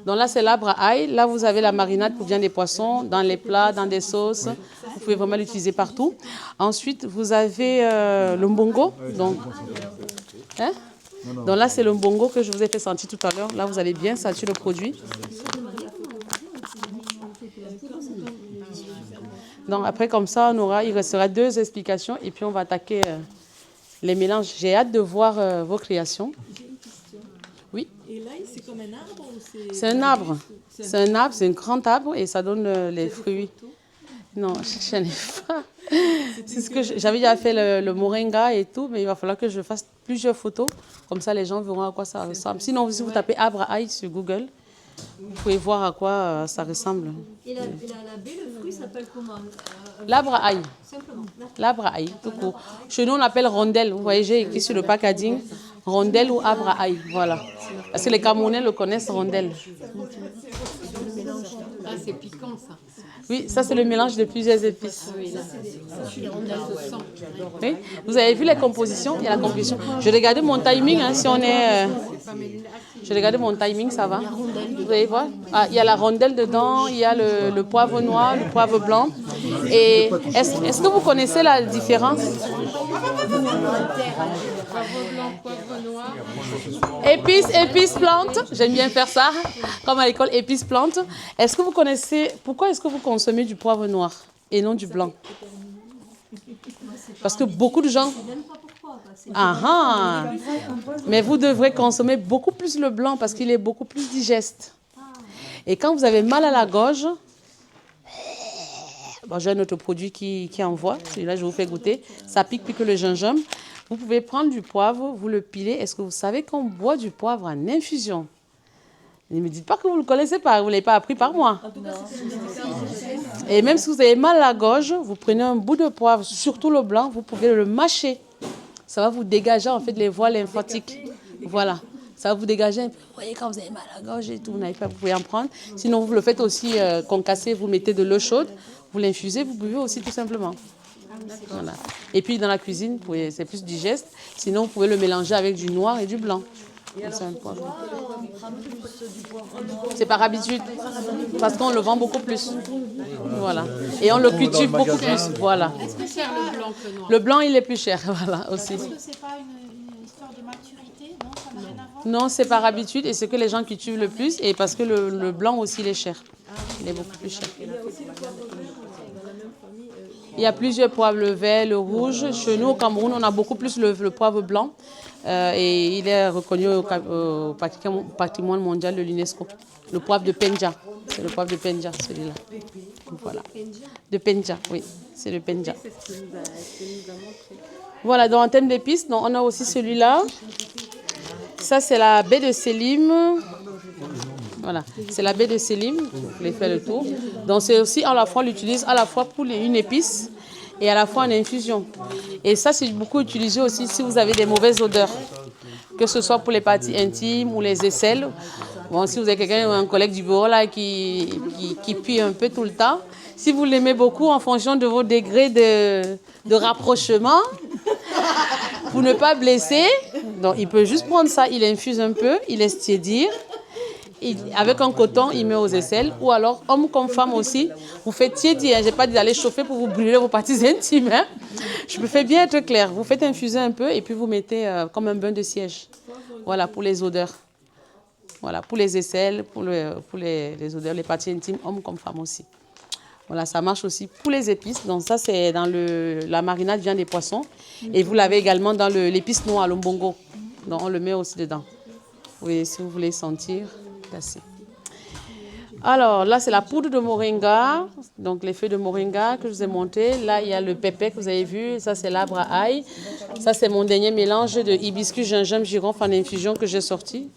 Donc là, c'est l'arbre à ail. Là, vous avez la marinade pour viande des poissons, dans les plats, dans des sauces. Vous pouvez vraiment l'utiliser partout. Ensuite, vous avez le mbongo. Donc là, c'est le mbongo que je vous ai fait sentir tout à l'heure. Là, vous allez bien sentir le produit. Donc après, comme ça, il restera 2 explications et puis on va attaquer les mélanges. J'ai hâte de voir vos créations. Oui. Et là, c'est comme un arbre ou c'est un arbre. C'est un arbre, c'est un grand arbre et ça donne les fruits. Non, je n'ai pas. C'est ce que j'avais déjà fait le moringa et tout, mais il va falloir que je fasse plusieurs photos. Comme ça, les gens verront à quoi ça ressemble. Sinon, si vous tapez arbre à ail sur Google, vous pouvez voir à quoi ça ressemble. Et la baie, le fruit s'appelle comment? L'arbre à ail. Simplement. L'arbre à ail, tout court. Chez nous, on l'appelle rondelle. Vous voyez, j'ai écrit sur le packaging rondelle ou arbre à ail. Voilà. Parce que les Camerounais le connaissent, rondelle. Ah, c'est piquant ça. Oui, ça c'est le mélange de plusieurs épices. Oui, là, ça se sent. Oui. Vous avez vu les compositions? Il y a la composition. Je regardais mon timing, si on est... Je regardais mon timing, ça va? Vous allez voir? Ah, il y a la rondelle dedans, il y a le poivre noir, le poivre blanc. Et est-ce que vous connaissez la différence? Poivre blanc, poivre noir. Épices, plantes. J'aime bien faire ça. Comme à l'école, épices, plantes. Est-ce que vous connaissez... Pourquoi est-ce que vous consommez du poivre noir et non du blanc? Parce que beaucoup de gens... Ah, mais vous devrez consommer beaucoup plus le blanc parce qu'il est beaucoup plus digeste. Et quand vous avez mal à la gorge, bon, j'ai un autre produit qui envoie, celui-là je vous fais goûter, ça pique plus que le gingembre. Vous pouvez prendre du poivre, vous le pilez. Est-ce que vous savez qu'on boit du poivre en infusion? Ne me dites pas que vous ne le connaissez pas, vous ne l'avez pas appris par moi. Et même si vous avez mal à la gorge, vous prenez un bout de poivre, surtout le blanc, vous pouvez le mâcher. Ça va vous dégager en fait les voies lymphatiques. Voilà. Ça va vous dégager un peu. Vous voyez, quand vous avez mal à la gorge et tout, vous pouvez en prendre. Sinon, vous le faites aussi concasser, vous mettez de l'eau chaude, vous l'infusez, vous buvez aussi tout simplement. Voilà. Et puis dans la cuisine, c'est plus digeste. Sinon, vous pouvez le mélanger avec du noir et du blanc. C'est par habitude, parce qu'on le vend beaucoup plus. Voilà. Et on le cultive beaucoup plus. Voilà. Est-ce que c'est le blanc que le noir? Le blanc, il est plus cher, voilà, aussi. Est-ce que c'est pas une histoire de maturité? Non, ça n'a rien à voir? Non, c'est par habitude et c'est que les gens cultivent le plus et parce que le blanc aussi, il est cher. Il est beaucoup plus cher. Il y a plusieurs poivres, le vert, le rouge. Chez nous, au Cameroun, on a beaucoup plus le poivre blanc. Et il est reconnu au patrimoine mondial de l'UNESCO. Le poivre de Penja. C'est le poivre de Penja, celui-là. Voilà. De Penja, oui. C'est le Penja. Voilà, donc en termes d'épices, on a aussi celui-là. Ça, c'est la baie de Sélim. Voilà, c'est la baie de Sélim. Vous pouvez faire le tour. Donc, c'est aussi à la fois, on l'utilise à la fois pour une épice et à la fois en infusion. Et ça, c'est beaucoup utilisé aussi si vous avez des mauvaises odeurs, que ce soit pour les parties intimes ou les aisselles. Bon, si vous avez quelqu'un, un collègue du bureau là, qui pue un peu tout le temps, si vous l'aimez beaucoup en fonction de vos degrés de rapprochement, pour ne pas blesser, donc il peut juste prendre ça, il infuse un peu, il laisse tiédir. Avec un coton, il met aux aisselles. Ou alors, homme comme femme aussi, vous faites tiédir. Je n'ai pas dit d'aller chauffer pour vous brûler vos parties intimes. Hein. Je me fais bien être clair. Vous faites infuser un peu et puis vous mettez comme un bain de siège. Voilà, pour les odeurs. Voilà, pour les aisselles, pour les odeurs, les parties intimes, homme comme femme aussi. Voilà, ça marche aussi pour les épices. Donc ça, c'est dans la marinade viande des poissons. Et vous l'avez également dans l'épice noire, le mbongo. Donc on le met aussi dedans. Oui, si vous voulez sentir. Alors là, c'est la poudre de moringa, donc les feuilles de moringa que je vous ai montrées. Là, il y a le pépé que vous avez vu, ça c'est l'arbre à ail. Ça c'est mon dernier mélange de hibiscus, gingembre, girofle en infusion que j'ai sorti.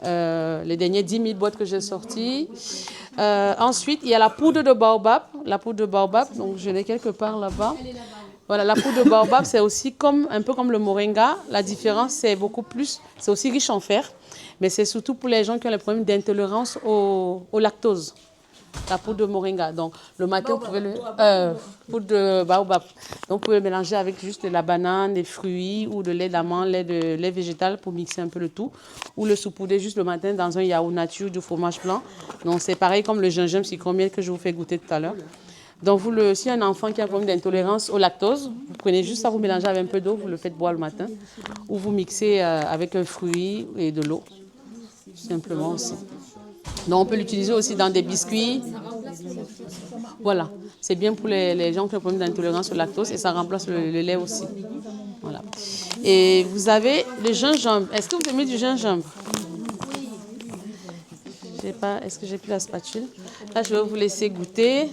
les dernières 10 000 boîtes que j'ai sorties. Ensuite, il y a la poudre de baobab. La poudre de baobab, donc je l'ai quelque part là-bas. Voilà, la poudre de baobab, c'est aussi un peu comme le moringa. La différence, c'est c'est aussi riche en fer, mais c'est surtout pour les gens qui ont les problèmes d'intolérance au lactose. La poudre de moringa. Donc, le matin, vous pouvez poudre de baobab. Donc, vous pouvez le mélanger avec juste de la banane, des fruits ou de lait d'amande, lait végétal pour mixer un peu le tout. Ou le saupoudrer juste le matin dans un yaourt nature du fromage blanc. Donc, c'est pareil comme le gingembre citron-miel que je vous fais goûter tout à l'heure. Donc, si un enfant qui a un problème d'intolérance au lactose, vous prenez juste ça, vous mélangez avec un peu d'eau, vous le faites boire le matin. Ou vous mixez avec un fruit et de l'eau. Simplement aussi. Donc, on peut l'utiliser aussi dans des biscuits. Voilà. C'est bien pour les gens qui ont un problème d'intolérance au lactose et ça remplace le lait aussi. Voilà. Et vous avez le gingembre. Est-ce que vous aimez du gingembre? Je sais pas. Est-ce que j'ai plus la spatule? Là, je vais vous laisser goûter.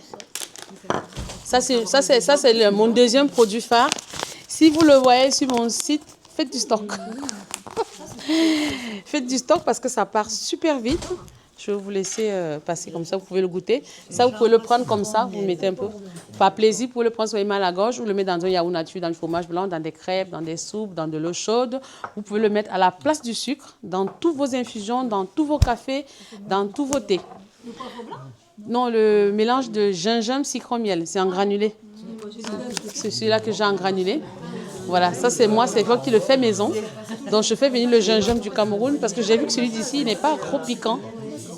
Ça, c'est mon deuxième produit phare. Si vous le voyez sur mon site, faites du stock. Faites du stock parce que ça part super vite. Je vais vous laisser passer comme ça, vous pouvez le goûter. Ça, vous pouvez le prendre comme ça, vous le mettez un peu. Par plaisir, vous pouvez le prendre sur les mains à la gorge, vous le mettez dans un yaourt nature, dans le fromage blanc, dans des crêpes, dans des soupes, dans de l'eau chaude. Vous pouvez le mettre à la place du sucre, dans toutes vos infusions, dans tous vos cafés, dans tous vos thés. Le poivre blanc? Non, le mélange de gingembre, citron-miel, c'est en granulé. C'est celui-là que j'ai en granulé. Voilà, ça c'est moi, c'est moi qui le fais maison. Donc je fais venir le gingembre du Cameroun parce que j'ai vu que celui d'ici, il n'est pas trop piquant.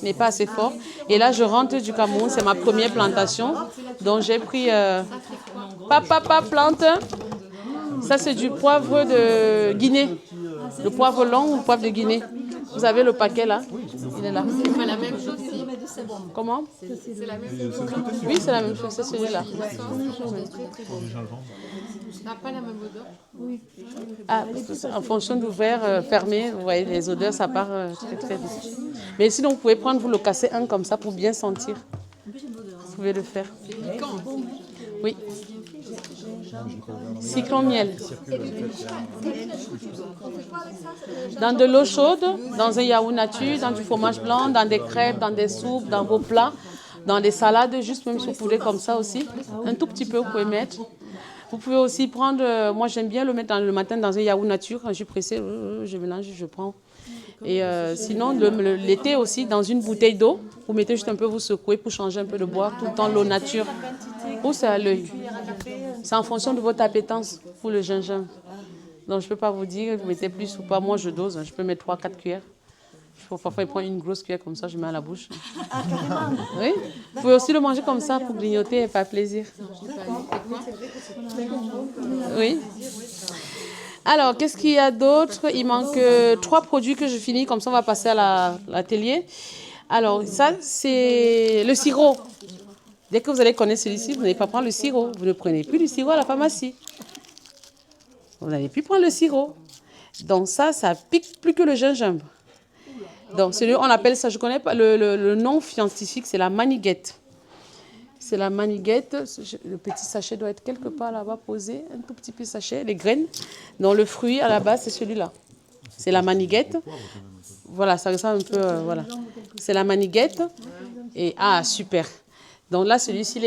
N'est pas assez fort. Et là, je rentre du Cameroun, c'est ma première plantation. Donc, j'ai pris plante. Ça, c'est du poivre de Guinée. Le poivre long ou le poivre de Guinée. Vous avez le paquet là? Il est là. C'est pas la même chose ici. Comment? C'est la même chose. Oui, c'est la même chose, c'est celui-là. Ça n'a pas la même odeur. Oui. Ah, en fonction d'ouvert, fermé, vous voyez, les odeurs, ça part très très vite. Mais sinon, vous pouvez prendre, vous le casser un comme ça pour bien sentir. Vous pouvez le faire. C'est piquant. Oui. Citron-miel. Dans de l'eau chaude, dans un yaourt nature, dans du fromage blanc, dans des crêpes, dans des soupes, dans vos plats, dans des salades, juste même saupoudrer comme ça aussi. Un tout petit peu, vous pouvez mettre. Vous pouvez aussi prendre, moi j'aime bien le mettre le matin dans un yaourt nature. Quand je suis pressée, je mélange, je prends. Et sinon, l'été aussi, dans une bouteille d'eau, vous mettez juste un peu, vous secouez pour changer un peu de boire, tout le temps l'eau nature. Ou c'est à l'œil. C'est en fonction de votre appétence pour le gingembre. Donc je ne peux pas vous dire, vous mettez plus ou pas. Moi je dose, je peux mettre 3-4 cuillères. Parfois, je prends une grosse cuillère comme ça, je mets à la bouche. Ah, carrément. Oui. Vous pouvez aussi le manger comme ça pour grignoter et faire plaisir. Oui. Alors, qu'est-ce qu'il y a d'autre? Il manque 3 produits que je finis, comme ça on va passer à l'atelier. Alors, ça, c'est le sirop. Dès que vous allez connaître celui-ci, vous n'allez pas prendre le sirop. Vous ne prenez plus du sirop à la pharmacie. Vous n'allez plus prendre le sirop. Donc ça pique plus que le gingembre. Donc, on appelle ça, je ne connais pas, le nom scientifique, c'est la maniguette. C'est la maniguette. Le petit sachet doit être quelque part là-bas posé, un tout petit peu sachet, les graines. Donc, le fruit à la base, c'est celui-là. C'est la maniguette. Voilà, ça ressemble un peu, voilà. C'est la maniguette. Et, super. Donc là, celui-ci,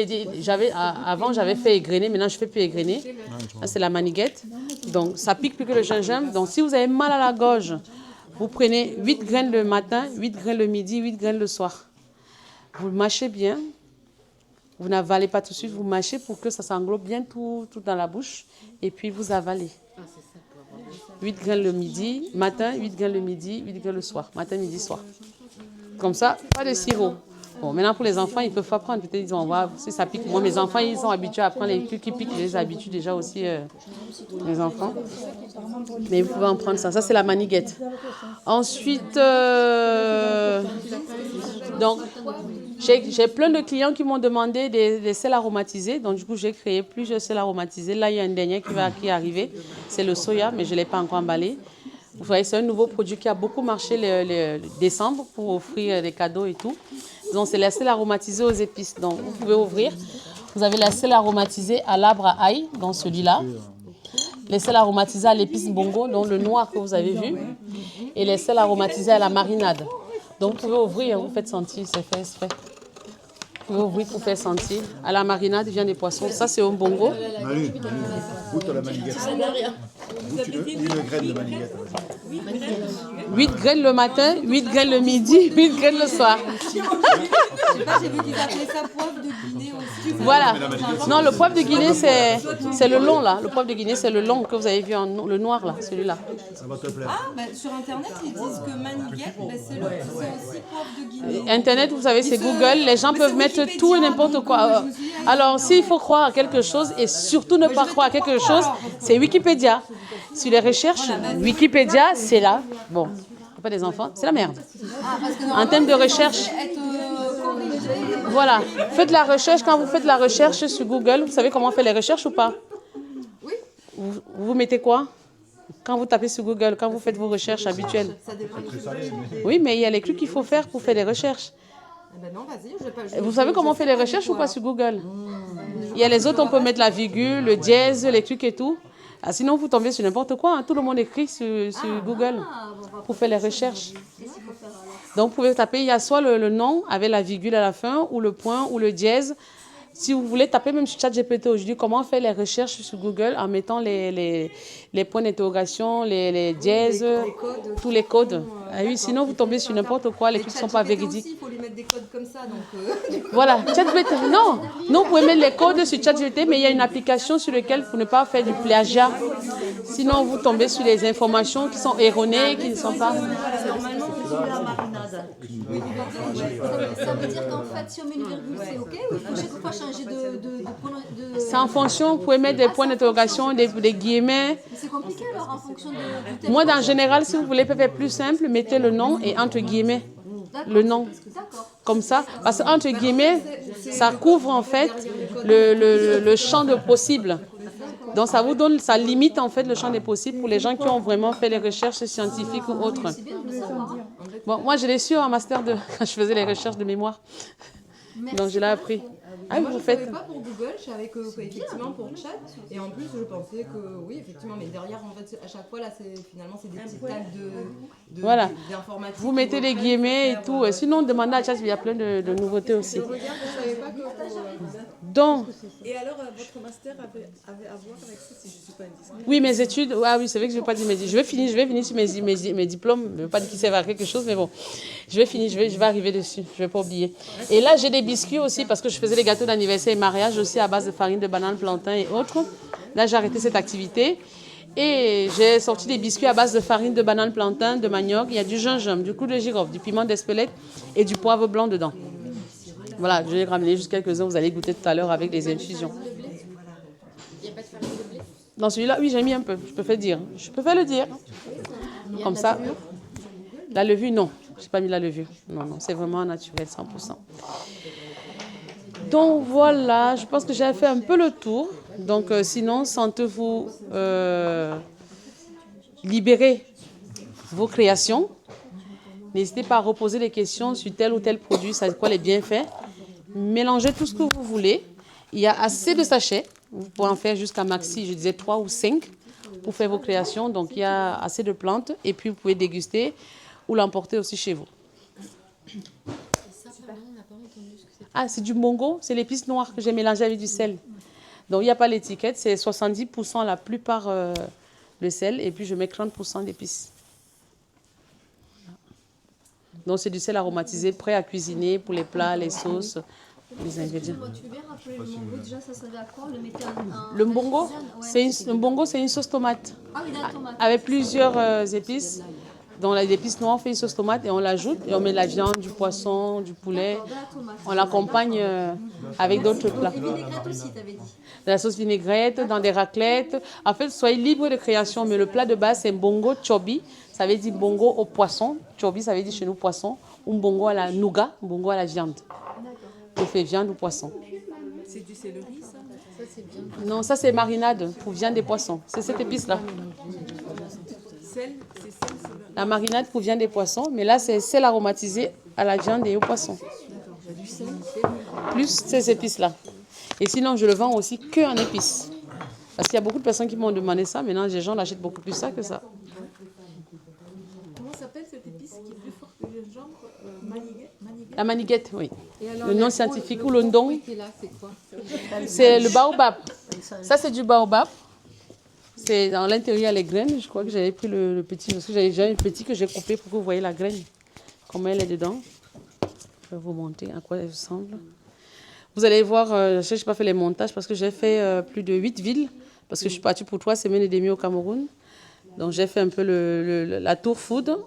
avant, j'avais fait égrener, maintenant, je ne fais plus égrener. Là, c'est la maniguette. Donc, ça pique plus que le gingembre. Donc, si vous avez mal à la gorge, vous prenez 8 graines le matin, 8 graines le midi, 8 graines le soir. Vous le mâchez bien. Vous n'avalez pas tout de suite, vous mâchez pour que ça s'englobe bien tout dans la bouche. Et puis, vous avalez. 8 graines le midi, matin, 8 graines le midi, 8 graines le soir. Matin, midi, soir. Comme ça, pas de sirop. Bon, maintenant, pour les enfants, ils ne peuvent pas prendre. Peut-être ils vont voir si ça pique. Moi, mes enfants, ils sont habitués à prendre les trucs qui piquent. Je les habitue déjà aussi, les enfants. Mais vous pouvez en prendre ça. Ça, c'est la maniguette. Ensuite, donc, j'ai plein de clients qui m'ont demandé des sels aromatisés. Donc, du coup, j'ai créé plusieurs sels aromatisés. Là, il y a un dernier qui est arrivé. C'est le soya, mais je ne l'ai pas encore emballé. Vous voyez, c'est un nouveau produit qui a beaucoup marché le décembre pour offrir des cadeaux et tout. Donc, c'est la sel aromatisée aux épices. Donc, vous pouvez ouvrir. Vous avez la sel aromatisée à l'arbre à ail, dans celui-là. Les sels aromatisés à l'épice bongo, donc le noir que vous avez vu. et les sels aromatisés à la marinade. Donc vous pouvez ouvrir, vous faites sentir, c'est fait exprès. Vous pouvez ouvrir pour faire sentir. À la marinade, viande des poissons. Ça, c'est un bongo. Manu, goûte la maniguette. Goûte une graine de maniguette. 8 graines le matin, 8 graines le midi, 8 graines le soir. Je sais pas, j'ai vu qu'ils appelaient ça poivre de Guinée aussi. Voilà. Non, le poivre de Guinée, c'est le long, là. Le poivre de Guinée, c'est le long que vous avez vu, le noir, là, celui-là. Ça va te plaire. Ah, bah, sur Internet, ils disent que maniguette, bah, c'est aussi poivre de Guinée. Internet, vous savez, c'est Google. Les gens peuvent mettre tout et n'importe quoi. Alors, s'il faut croire à quelque chose, et surtout ne pas croire à quelque chose, c'est Wikipédia. Sur les recherches, Wikipédia, c'est là. Bon, pas des enfants, c'est la merde. En termes de recherche, voilà. Faites la recherche. Quand vous faites la recherche sur Google, vous savez comment on fait les recherches ou pas? Oui. Vous mettez quoi? Quand vous tapez sur Google, quand vous faites vos recherches habituelles. Ça dépend du Oui, mais il y a les trucs qu'il faut faire pour faire les recherches. Ben non, vas-y, je vais pas. Vous savez comment on fait les recherches ou pas sur Google? Il y a les autres, on peut mettre la virgule, le dièse, les trucs et tout. Ah, sinon, vous tombez sur n'importe quoi. Hein. Tout le monde écrit sur Google pour faire les recherches. Donc, vous pouvez taper, il y a soit le nom avec la virgule à la fin, ou le point, ou le dièse. Si vous voulez taper même sur ChatGPT aujourd'hui, comment faire les recherches sur Google en mettant les points d'interrogation, les dièses, tous les codes. Ah oui, sinon vous tombez sur n'importe quoi, les trucs ne sont pas véridiques. Il faut lui mettre des codes comme ça, donc... Voilà, ChatGPT, non, vous pouvez mettre les codes sur ChatGPT, mais il y a une application sur laquelle pour ne pas faire du plagiat. Sinon, vous tombez sur les informations qui sont erronées, qui ne sont pas... Normalement, on dit la marinade. Ça veut dire qu'en fait, si on met une virgule, c'est OK ou il faut chaque fois changer de C'est en fonction, vous pouvez mettre des points d'interrogation, des guillemets. C'est compliqué alors en fonction du thème. Moi, en général, si vous voulez faire plus simple, mettez le nom et entre guillemets, le nom. D'accord. Comme ça, parce qu'entre guillemets, ça couvre en fait le champ de possible. Donc ça vous donne, ça limite en fait le champ des possibles pour les gens qui ont vraiment fait les recherches scientifiques ou autres. C'est bien de le savoir. Bon, moi je l'ai su en master quand je faisais les recherches de mémoire. Donc je l'ai appris. Ah, moi, vous je ne faites. savais pas pour Google, je savais que effectivement pour chat. Et en plus, je pensais que oui, effectivement, mais derrière, en fait, à chaque fois, là, finalement, c'est des petits tags Voilà. d'informatique. Vous mettez les guillemets et tout. Sinon, demandez à Chat, il y a plein de nouveautés aussi. Donc, Et alors, votre master avait à voir avec ça, si je ne suis pas indiscrète? oui, mes études, ah oui, c'est vrai que je ne vais pas dire mes études. Je vais finir sur mes diplômes. Je ne veux pas dire qu'ils servent à quelque chose, mais bon, je vais finir, je vais arriver dessus. Je ne vais pas oublier. Et là, j'ai des biscuits aussi parce que je faisais les gâteaux d'anniversaire et mariage aussi à base de farine de banane, plantain et autres. Là, j'ai arrêté cette activité. Et j'ai sorti des biscuits à base de farine de banane, plantain, de manioc. Il y a du gingembre, du clou de girofle, du piment d'Espelette et du poivre blanc dedans. Voilà, je vais ramener juste quelques-uns. Vous allez goûter tout à l'heure avec les infusions. Il n'y a pas de farine de blé? Dans celui-là, oui, j'ai mis un peu. Je peux faire dire. Je peux faire le dire. Comme ça. La levure, non. Je n'ai pas mis la levure. Non, c'est vraiment naturel, 100%. Donc voilà, je pense que j'ai fait un peu le tour. Donc sinon, sentez-vous libérer vos créations. N'hésitez pas à reposer des questions sur tel ou tel produit, c'est quoi les bienfaits. Mélangez tout ce que vous voulez. Il y a assez de sachets. Vous pouvez en faire jusqu'à maxi, je disais 3 ou 5 pour faire vos créations. Donc il y a assez de plantes et puis vous pouvez déguster ou l'emporter aussi chez vous. Ah, c'est du bongo, c'est l'épice noire que j'ai mélangée avec du sel. Donc il n'y a pas l'étiquette, c'est 70% la plupart le sel et puis je mets 30% d'épices. Donc c'est du sel aromatisé, prêt à cuisiner pour les plats, les sauces, les ingrédients. Tu veux bien rappeler le bongo déjà, ça servait à quoi? Le mettre en Le bongo, c'est une sauce tomate. Ah oui, la tomate. Avec plusieurs épices. Dans les épices noires, on fait une sauce tomate et on l'ajoute. Et on met de la viande, du poisson, du poulet. De la tomate. On l'accompagne avec d'autres plats. Et vinaigrette aussi, t'avais dit. De la sauce vinaigrette, dans des raclettes. En fait, soyez libre de création. Mais le plat de base, c'est bongo chobi. Ça veut dire bongo au poisson. Chobi, ça veut dire chez nous poisson. Ou bongo à la nougat, bongo à la viande. On fait viande ou poisson. C'est du céleri, ça? Non, ça c'est marinade pour viande et poisson. C'est cette épice-là. Sel, c'est sel, La marinade pour viande et poissons, mais là c'est sel aromatisé à la viande et au poisson. Plus ces épices-là. Et sinon, je le vends aussi que en épices. Parce qu'il y a beaucoup de personnes qui m'ont demandé ça. Maintenant, les gens achètent beaucoup plus ça que ça. Comment ça La maniguette, oui. Et alors, Le nom gros- scientifique ou gros le don, fruit qui est là, c'est quoi? c'est le baobab. Ça, c'est du baobab. C'est dans l'intérieur, les graines. Je crois que j'avais pris le petit, parce que j'avais déjà un petit que j'ai coupé pour que vous voyez la graine, comment elle est dedans. Je vais vous montrer à quoi elle ressemble. Vous allez voir, je n'ai pas fait les montages parce que j'ai fait plus de 8 villes, parce que je suis partie pour 3 semaines et demie au Cameroun. Donc j'ai fait un peu la tour food.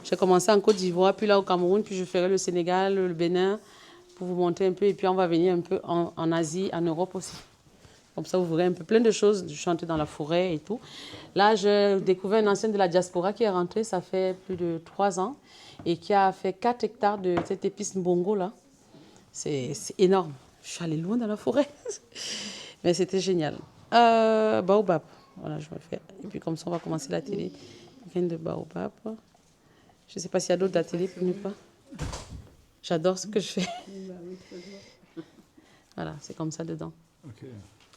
J'ai commencé en Côte d'Ivoire, puis là au Cameroun, puis je ferai le Sénégal, le Bénin, pour vous montrer un peu. Et puis on va venir un peu en Asie, en Europe aussi. Comme ça, vous verrez un peu plein de choses, de chanter dans la forêt et tout. Là, j'ai découvert une ancienne de la diaspora qui est rentrée, ça fait plus de 3 ans, et qui a fait 4 hectares de cette épice mbongo là. C'est énorme. Je suis allée loin dans la forêt. Mais c'était génial. Baobab. Voilà, je vais faire. Et puis comme ça, on va commencer la télé. Graine de baobab. Je ne sais pas s'il y a d'autres à la télé pour ne pas. J'adore ce que je fais. Voilà, c'est comme ça dedans. Ok.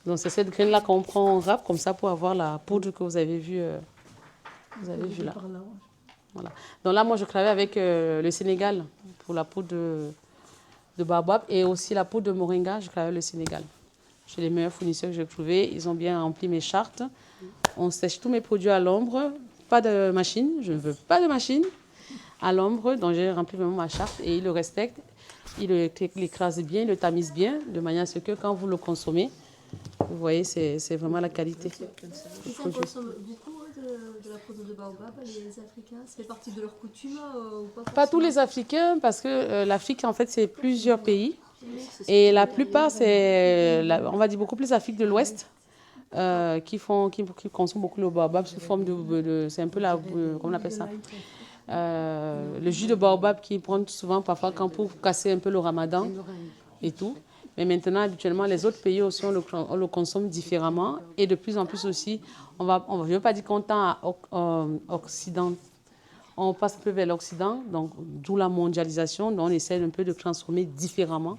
Donc c'est cette graine-là qu'on prend en râpe comme ça pour avoir la poudre que vous avez vue là. Voilà. Donc là, moi, je travaille avec le Sénégal pour la poudre de baobab et aussi la poudre de moringa. Je travaille avec le Sénégal. J'ai les meilleurs fournisseurs que j'ai trouvés. Ils ont bien rempli mes chartes. On sèche tous mes produits à l'ombre. Pas de machine. Je ne veux pas de machine. À l'ombre. Donc j'ai rempli vraiment ma charte et ils le respectent. Ils l'écrasent bien, ils le tamisent bien, de manière à ce que quand vous le consommez, vous voyez, c'est vraiment la qualité. Ils en consomment beaucoup de la poudre de baobab, les Africains. Ça fait partie de leur coutume ou pas? Pas tous les Africains, parce que l'Afrique, en fait, c'est plusieurs pays. Et la plupart, c'est, on va dire, beaucoup plus l'Afrique de l'Ouest qui consomment beaucoup le baobab sous forme de c'est un peu la, comment on appelle ça, le jus de baobab qu'ils prennent souvent parfois quand pour casser un peu le ramadan et tout. Mais maintenant, habituellement, les autres pays aussi, on le consomme différemment. Et de plus en plus aussi, je ne veux pas dire qu'on tend à Occident. On passe un peu vers l'Occident, donc d'où la mondialisation. Donc on essaie un peu de transformer différemment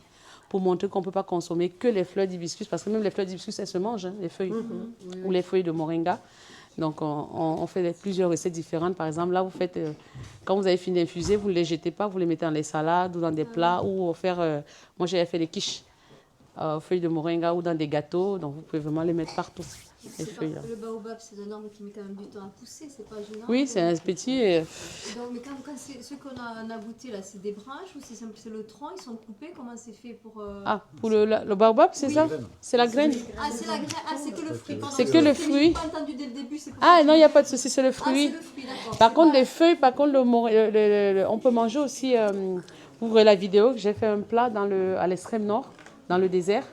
pour montrer qu'on ne peut pas consommer que les fleurs d'hibiscus, parce que même les fleurs d'hibiscus, elles se mangent, hein, les feuilles, ou les feuilles de moringa. Donc on fait plusieurs recettes différentes. Par exemple, là, vous faites, quand vous avez fini d'infuser, vous ne les jetez pas, vous les mettez dans les salades ou dans des plats, ou faire, moi j'ai fait des quiches, feuilles de moringa ou dans des gâteaux. Donc vous pouvez vraiment les mettre partout. Les feuilles, là. Le baobab, c'est un arbre qui met quand même du temps à pousser, c'est pas gênant. Oui, c'est un petit. Donc, mais quand c'est ce qu'on a goûté là, c'est des branches ou c'est le tronc, ils sont coupés, comment c'est fait pour... Ah, pour le baobab, c'est ça? C'est la graine. Ah, c'est la graine, ah, c'est que le fruit. Pardon, C'est que le fruit. j'ai pas entendu dès le début, c'est pour Ah ça. non, il n'y a pas de souci, c'est le Ah, fruit. c'est le fruit, d'accord. Par contre, les feuilles, par contre, on peut manger aussi, vous verrez la vidéo, que j'ai fait un plat à l'extrême nord, dans le désert.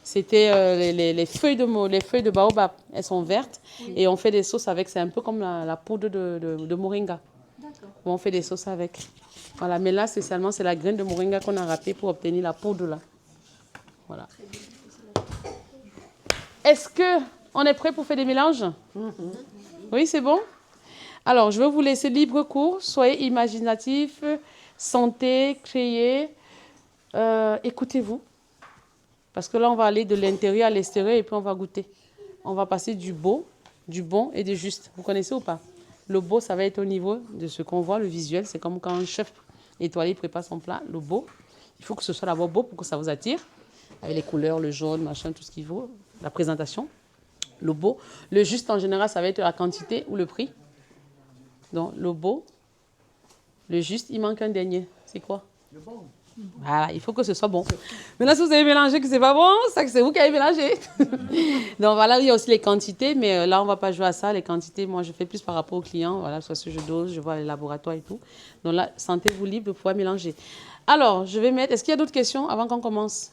C'était les feuilles de baobab, elles sont vertes, et on fait des sauces avec, c'est un peu comme la poudre de moringa. D'accord. On fait des sauces avec. Voilà, mais là, spécialement, c'est la graine de moringa qu'on a râpée pour obtenir la poudre là. Voilà. Est-ce qu'on est prêt pour faire des mélanges? Oui, c'est bon? Alors, je vais vous laisser libre cours. Soyez imaginatifs, sentez, créez, écoutez-vous. Parce que là, on va aller de l'intérieur à l'extérieur et puis on va goûter. On va passer du beau, du bon et du juste. Vous connaissez ou pas? Le beau, ça va être au niveau de ce qu'on voit, le visuel. C'est comme quand un chef étoilé prépare son plat. Le beau, il faut que ce soit d'abord beau pour que ça vous attire. Avec les couleurs, le jaune, machin, tout ce qu'il faut. La présentation. Le beau. Le juste, en général, ça va être la quantité ou le prix. Donc, le beau, le juste, il manque un dernier. C'est quoi? Le bon. Voilà, il faut que ce soit bon. Maintenant, si vous avez mélangé que c'est pas bon, c'est vous qui avez mélangé. Donc voilà, il y a aussi les quantités, mais là, on ne va pas jouer à ça. Les quantités, moi, je fais plus par rapport aux clients. Voilà, soit ce que je dose, je vois les laboratoires et tout. Donc là, sentez-vous libre de pouvoir mélanger. Alors, je vais mettre... Est-ce qu'il y a d'autres questions avant qu'on commence?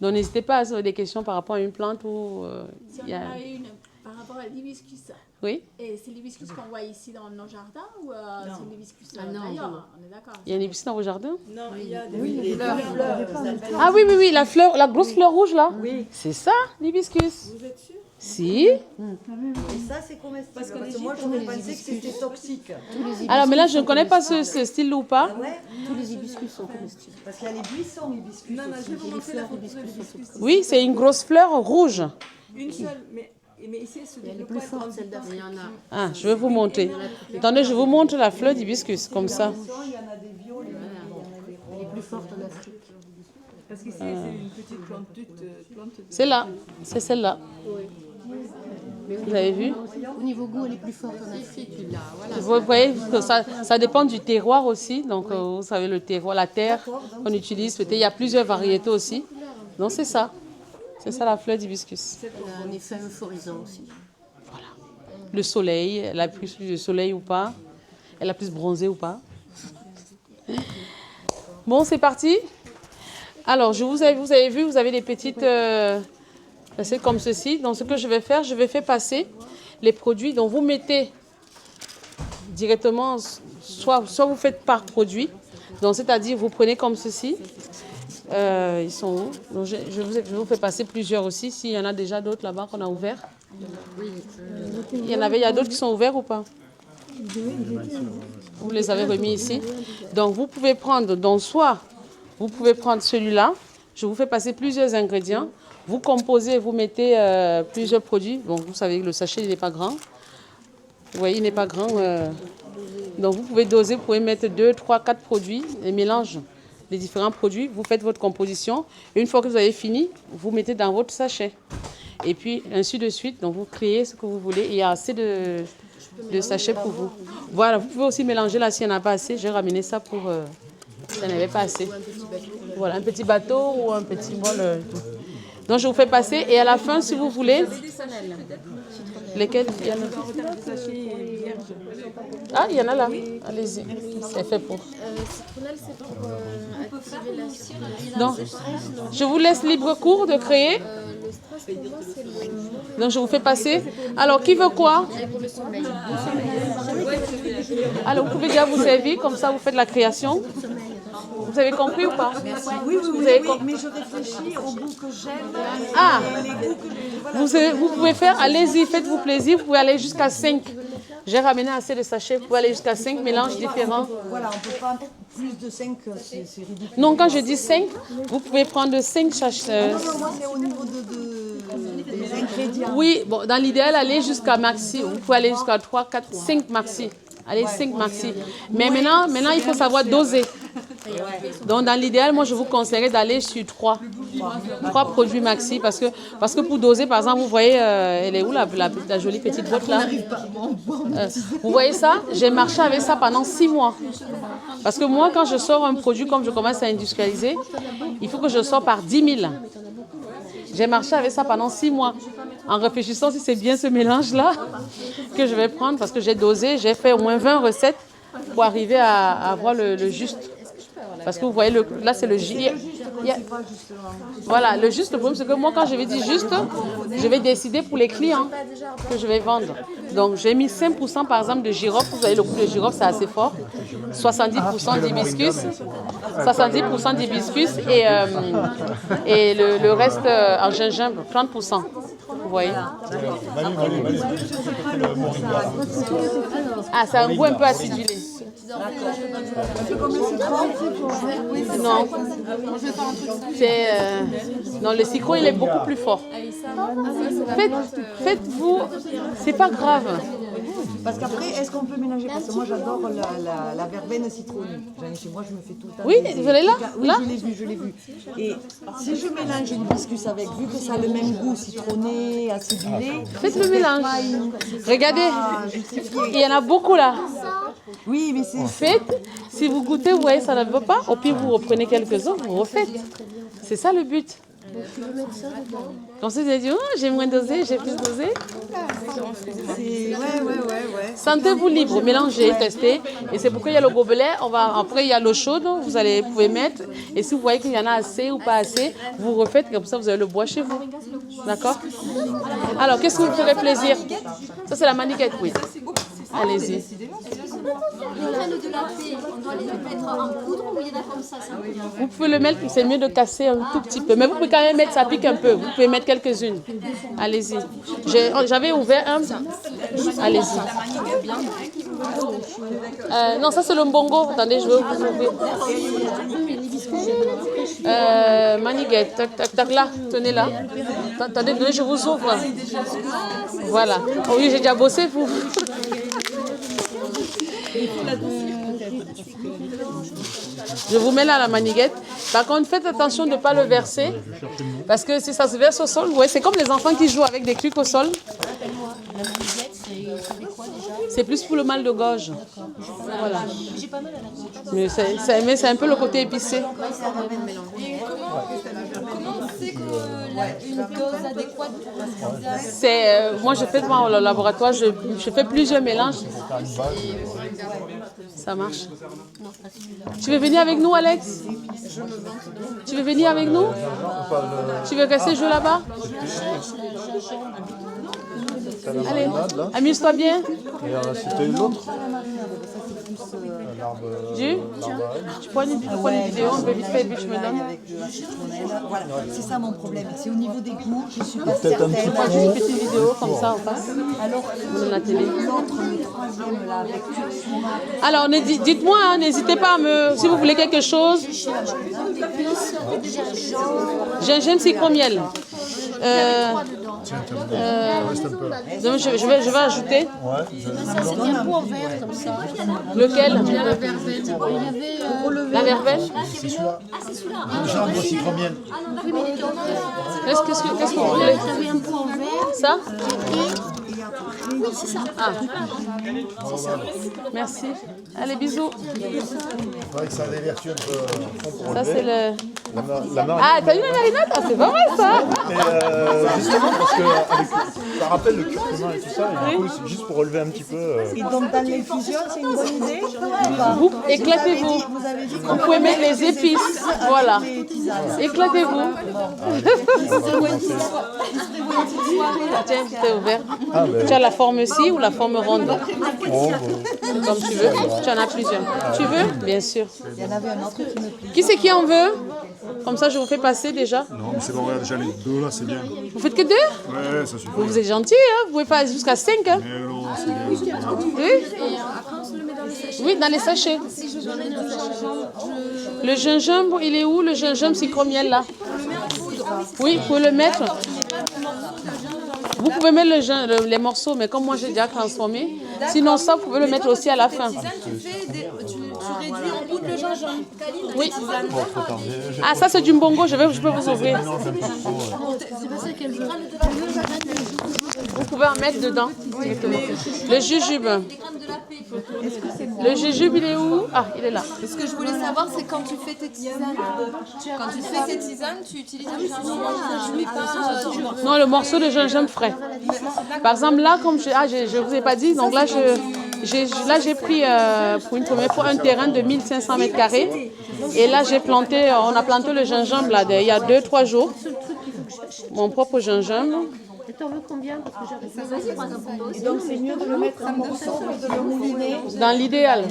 Donc, n'hésitez pas à poser des questions par rapport à une plante ou... Si on en a une par rapport à l'hibiscus, Oui? et c'est l'hibiscus qu'on voit ici dans nos jardins ou c'est l'hibiscus non, d'ailleurs? On est d'accord. Il y a une épice dans vos jardins? Non, il y a des fleurs. Ah oui, oui, oui, la grosse fleur rouge, là. Oui. C'est ça, l'hibiscus. Vous êtes sûr? Si. Et ça, c'est comestible. Parce que moi, je pensais que c'était toxique. Alors, mais là, je ne connais pas ce style ou pas. Ouais, Tous les hibiscus sont comestibles. parce qu'il y a les buissons hibiscus. Non, non, je vais vous montrer la photo de hibiscus l'hibiscus. Oui, c'est une grosse fleur rouge. Une seule, mais ici, elle se Elle est développe plus pas forte, dans celle le temps. Il y en a. Ah, je vais vous montrer. Attendez, je vous montre la fleur d'hibiscus, comme ça. Il y en a des violets, il y en a des roses. plus forte en Afrique. Parce qu'ici, c'est une petite plante. C'est là, c'est celle-là. Vous avez vu? Au niveau goût, elle est plus forte en Afrique. Vous voyez que ça dépend du terroir aussi. Donc, vous savez, le terroir, la terre qu'on utilise, peut-être il y a plusieurs variétés aussi. Donc, c'est ça. C'est ça la fleur d'hibiscus. Elle a un effet euphorisant aussi. Voilà. Le soleil, elle a plus de soleil ou pas? Elle a plus bronzé ou pas? Bon, c'est parti. Alors, vous avez vu, vous avez des petites... c'est comme ceci. Donc, ce que je vais faire passer les produits. Donc, vous mettez directement, soit vous faites par produit. Donc, c'est-à-dire, vous prenez comme ceci. Ils sont où? Donc, je vous fais passer plusieurs aussi. S'il y en a déjà d'autres là-bas qu'on a ouverts. Il y a d'autres qui sont ouverts ou pas? Vous les avez remis ici. Donc, vous pouvez prendre, vous pouvez prendre celui-là. Je vous fais passer plusieurs ingrédients. Vous composez, vous mettez plusieurs produits. Bon, vous savez que le sachet, il n'est pas grand. Vous voyez, il n'est pas grand. Donc, vous pouvez doser, vous pouvez mettre 2, 3, 4 produits et mélange les différents produits. Vous faites votre composition. Et une fois que vous avez fini, vous mettez dans votre sachet. Et puis, ainsi de suite. Donc, vous créez ce que vous voulez. Il y a assez de sachets pour vous. Voilà, vous pouvez aussi mélanger là s'il n'y en a pas assez. J'ai ramené ça pour... s'il n'y en avait pas assez. Voilà, un petit bateau ou un petit bol. Donc, je vous fais passer. Et à la fin, si vous voulez... Lesquels? Il y en a... Ah, il y en a là. Allez-y. C'est fait pour... Citronnelle, c'est pour activer la circulation. Donc, je vous laisse libre cours de créer. Le stress, pour moi, c'est le... Donc, je vous fais passer. Alors, qui veut quoi? pour le sommeil. Alors, vous pouvez déjà vous servir. Comme ça, vous faites la création. Vous avez compris ou pas? Oui, mais je réfléchis au goût que j'aime. Ah, Les goûts que voilà. vous pouvez faire, allez-y, faites-vous plaisir, vous pouvez aller jusqu'à 5. J'ai ramené assez de sachets, vous pouvez aller jusqu'à 5 mélanges différents. Voilà, on ne peut pas plus de 5, c'est ridicule. Non, quand je dis 5, vous pouvez prendre 5 sachets. Non, moi c'est au niveau des ingrédients. Oui, bon, dans l'idéal, allez jusqu'à maxi. Vous pouvez aller jusqu'à 3, 4, 5 maxi. Allez, 5 maxi. Mais maintenant, il faut savoir doser. Donc, dans l'idéal, moi, je vous conseillerais d'aller sur 3 produits maxi. Parce que pour doser, par exemple, vous voyez, elle est où la jolie petite boîte là? Vous voyez ça? J'ai marché avec ça pendant 6 mois. Parce que moi, quand je sors un produit, comme je commence à industrialiser, il faut que je sors par 10 000. J'ai marché avec ça pendant 6 mois. En réfléchissant si c'est bien ce mélange-là que je vais prendre. Parce que j'ai dosé, j'ai fait au moins 20 recettes pour arriver à avoir le juste. Parce que vous voyez, là c'est le juste. Voilà, le juste, le problème c'est que moi quand je vais dire juste, je vais décider pour les clients que je vais vendre. Donc j'ai mis 5% par exemple de girofle. Vous voyez le goût de girofle, c'est assez fort. 70% d'hibiscus. 70% d'hibiscus et le reste en gingembre, 30%. Vous voyez? Ah, c'est un goût un peu acidulé. Non. Non, le citron, il est beaucoup plus fort. Faites-vous, c'est pas grave. Parce qu'après, est-ce qu'on peut mélanger? Parce que moi, j'adore la verveine citronnée. J'en ai chez moi, je me fais tout le temps. Oui, vous allez là? Oui, Là? je l'ai vu. Et si je mélange l'hibiscus avec, vu que ça a le même goût citronné, acidulé... Faites le mélange. Regardez, il y en a beaucoup là. Oui, mais c'est... Faites, si vous goûtez, vous voyez, ça ne va pas. Au pire, vous reprenez quelques-uns, vous refaites. C'est ça le but. Comme ça, vous allez dire, oh, j'ai moins dosé, j'ai plus dosé. Ouais. Sentez-vous libre, mélangez, testez. Et c'est pourquoi il y a le gobelet. Après, il y a l'eau chaude, vous pouvez mettre. Et si vous voyez qu'il y en a assez ou pas assez, vous refaites, comme ça, vous avez le bois chez vous. D'accord? Alors, qu'est-ce qui vous ferait plaisir? Ça, c'est la maniguette, oui. Allez-y. Les graines de café, on doit les mettre en poudre ou il y en a comme ça? Vous pouvez le mettre, c'est mieux de casser un tout petit peu. Mais vous pouvez quand même mettre, ça pique un peu. Vous pouvez mettre quelques-unes. Allez-y. J'avais ouvert un. Allez-y. Non, ça c'est le mbongo. Attendez, je vais vous ouvrir. Maniguette, tac, tac, tac, là. Tenez là. Attendez, je vous ouvre. Voilà. Oh oui, j'ai déjà bossé pour vous. Je vous mets là la maniguette. Par contre, faites attention de ne pas le verser. Parce que si ça se verse au sol, ouais, c'est comme les enfants qui jouent avec des trucs au sol. La maniguette, c'est quoi déjà? C'est plus pour le mal de gorge. Voilà. J'ai pas mal à la gorge. Mais c'est un peu le côté épicé. Et comment on sait qu'une dose adéquate pour la tisane? Moi, je fais devant le laboratoire, je fais plusieurs mélanges. Ça marche. Tu veux venir avec nous, Alex? Tu veux venir avec nous? Tu veux rester jouer là-bas? Allez, amuse-toi bien. Et c'était une autre. Tu prends une vidéo, on peut vite fait et puis je me donne. Voilà, c'est ça mon problème. C'est au niveau des goûts, je suis pas Peut-être un petit certaine. Moi, j'ai une petite vidéo comme ça, on passe. Alors, Dans la télé. l'autre, le troisième là, avec curcuma. Alors, dites-moi, hein, n'hésitez pas à me... Si vous voulez quelque chose. Gingembre, citron, miel. Je vais ajouter. C'était un pot vert comme ça. Lequel? Il y avait La verveine? C'est celui-là. Gingembre, citron, miel. Qu'est-ce qu'on voulait? il y avait un pot vert. Ça? Oui, c'est ça. Ah. Merci. Allez, bisous. C'est vrai que ça a des vertus un peu pour Ça, c'est le... la marque. Ah, t'as vu la marinade? Ah, c'est pas mal, ça. Et justement, parce que ça rappelle le curcuma et tout ça, et du coup, c'est juste pour relever un petit peu. Et donc dans l'infusion, c'est une bonne idée. Vous, éclatez-vous. Vous avez dit Vous pouvez mettre les épices. Voilà. Éclatez-vous. Ah, tiens, c'est ouvert. Ah, ben, Tu as la forme-ci ou la forme ronde? bon, Comme tu veux. Tu en as plusieurs. Tu veux? Bien sûr. Il y en avait un autre qui me plaît. Qui c'est qui en veut? Comme ça, je vous fais passer déjà. non, mais c'est bon, regarde, déjà les deux là, c'est bien. Vous faites que deux? Ouais, ça suffit. Vous êtes gentil, hein? Vous pouvez faire jusqu'à 5. Hein? Mais non, c'est bien. Oui? Oui, dans les sachets. Le gingembre, il est où? Le gingembre citron miel là? Oui, vous pouvez le mettre. Vous pouvez mettre les morceaux, mais comme moi j'ai déjà transformé. Sinon ça, vous pouvez le mettre aussi à la fin. Tu réduis en poudre le gingembre. Oui. Ah, ça c'est du mbongo, je peux vous ouvrir. C'est pas ça qu'elle veut. Vous pouvez en mettre dedans. Le jujube. Le jujube, il est où? Ah, il est là. Ce que je voulais savoir, c'est quand tu fais tes tisanes. Quand tu fais tes tisanes, tu utilises du gingembre. Je mets pas du morceau. Non, le morceau de gingembre frais. Par exemple, là, comme je vous ai pas dit, donc là, j'ai pris pour une première fois un terrain de 1500 mètres carrés. Et là, on a planté le gingembre là, il y a 2-3 jours. Mon propre gingembre. Et t'en veux combien? Parce que j'arrive pas. Et donc c'est mieux de le mettre en morceaux que de le mouliner. Dans l'idéal,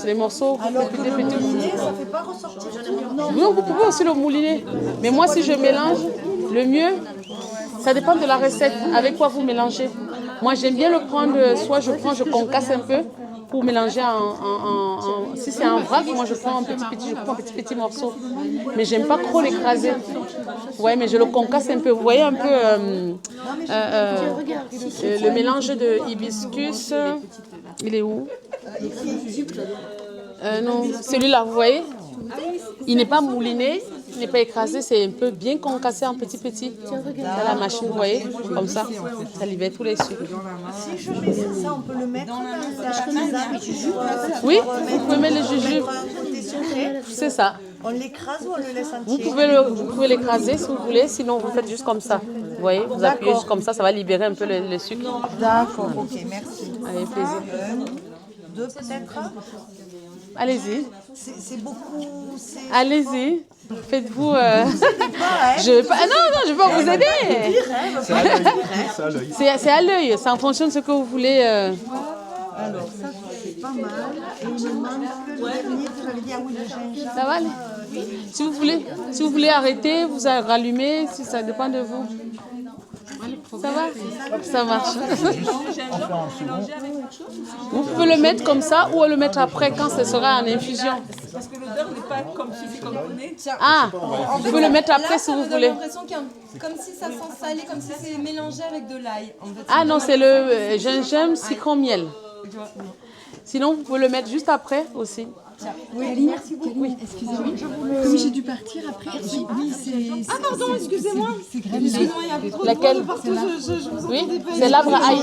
les morceaux. Alors que le mouliner, ça ne fait pas ressortir tout. Non, vous pouvez aussi le mouliner. Mais moi, si je mélange, le mieux, ça dépend de la recette. Avec quoi vous mélangez. Moi, j'aime bien le prendre, soit je concasse un peu pour mélanger si c'est un vrac, moi je prends un petit morceau. Mais j'aime pas trop l'écraser. Ouais, mais je le concasse un peu. Vous voyez un peu le mélange de hibiscus. Il est où? Non, celui-là, vous voyez? Il n'est pas mouliné, il n'est pas écrasé, c'est un peu bien concassé en petit. À la machine, vous voyez, comme ça libère tous les sucres. Si je mets ça, on peut le mettre dans la tisane. Oui, vous pouvez mettre le jujube. C'est ça. On l'écrase ou on le laisse Vous entier? pouvez l'écraser si vous voulez, sinon vous faites juste comme ça. Vous voyez, vous appuyez juste comme ça va libérer un peu le sucre. D'accord, ok, merci. Avec plaisir. Deux peut-être? Allez-y, C'est beaucoup. allez-y. Faites-vous. Je vais pas. Non, je vais pas vous aider. C'est à l'œil. C'est à l'œil. C'est à l'œil. C'est en fonction de ce que vous voulez. Alors ça c'est pas mal. Et il me manque le dernier que j'avais dit, ah oui, le gingembre. Ça va aller. Si vous voulez arrêter, vous rallumez. Si ça dépend de vous. Ça va? Ça marche. Vous pouvez le mettre comme ça ou le mettre après quand ce sera en infusion. Parce que l'odeur n'est pas comme si on connaît. Ah, vous pouvez le mettre après si vous J'ai voulez. l'impression qu'il y a comme si ça sent salé, comme si c'est mélangé avec de l'ail. En fait, Ah non, c'est le gingembre citron miel. Sinon, vous pouvez le mettre juste après aussi. Oui, merci beaucoup. Oui, excusez-moi. Comme j'ai dû partir après. Oui, c'est. Ah, pardon, excusez-moi. C'est grave. Excusez-moi, il y a trop de Laquelle? partout. Je vous Oui, c'est l'arbre à ail.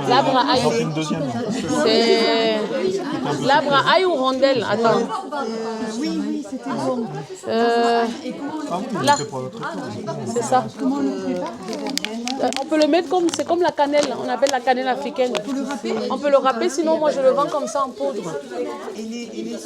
L'arbre à ail. J'en fais une deuxième. C'est l'arbre à ail ou rondelle? Attends. Oui, c'était bon. Là, c'est ça. Comment on le prépare? On peut le mettre comme, c'est comme la cannelle, on appelle la cannelle africaine. On peut le râper, sinon moi je le vends comme ça en poudre. Et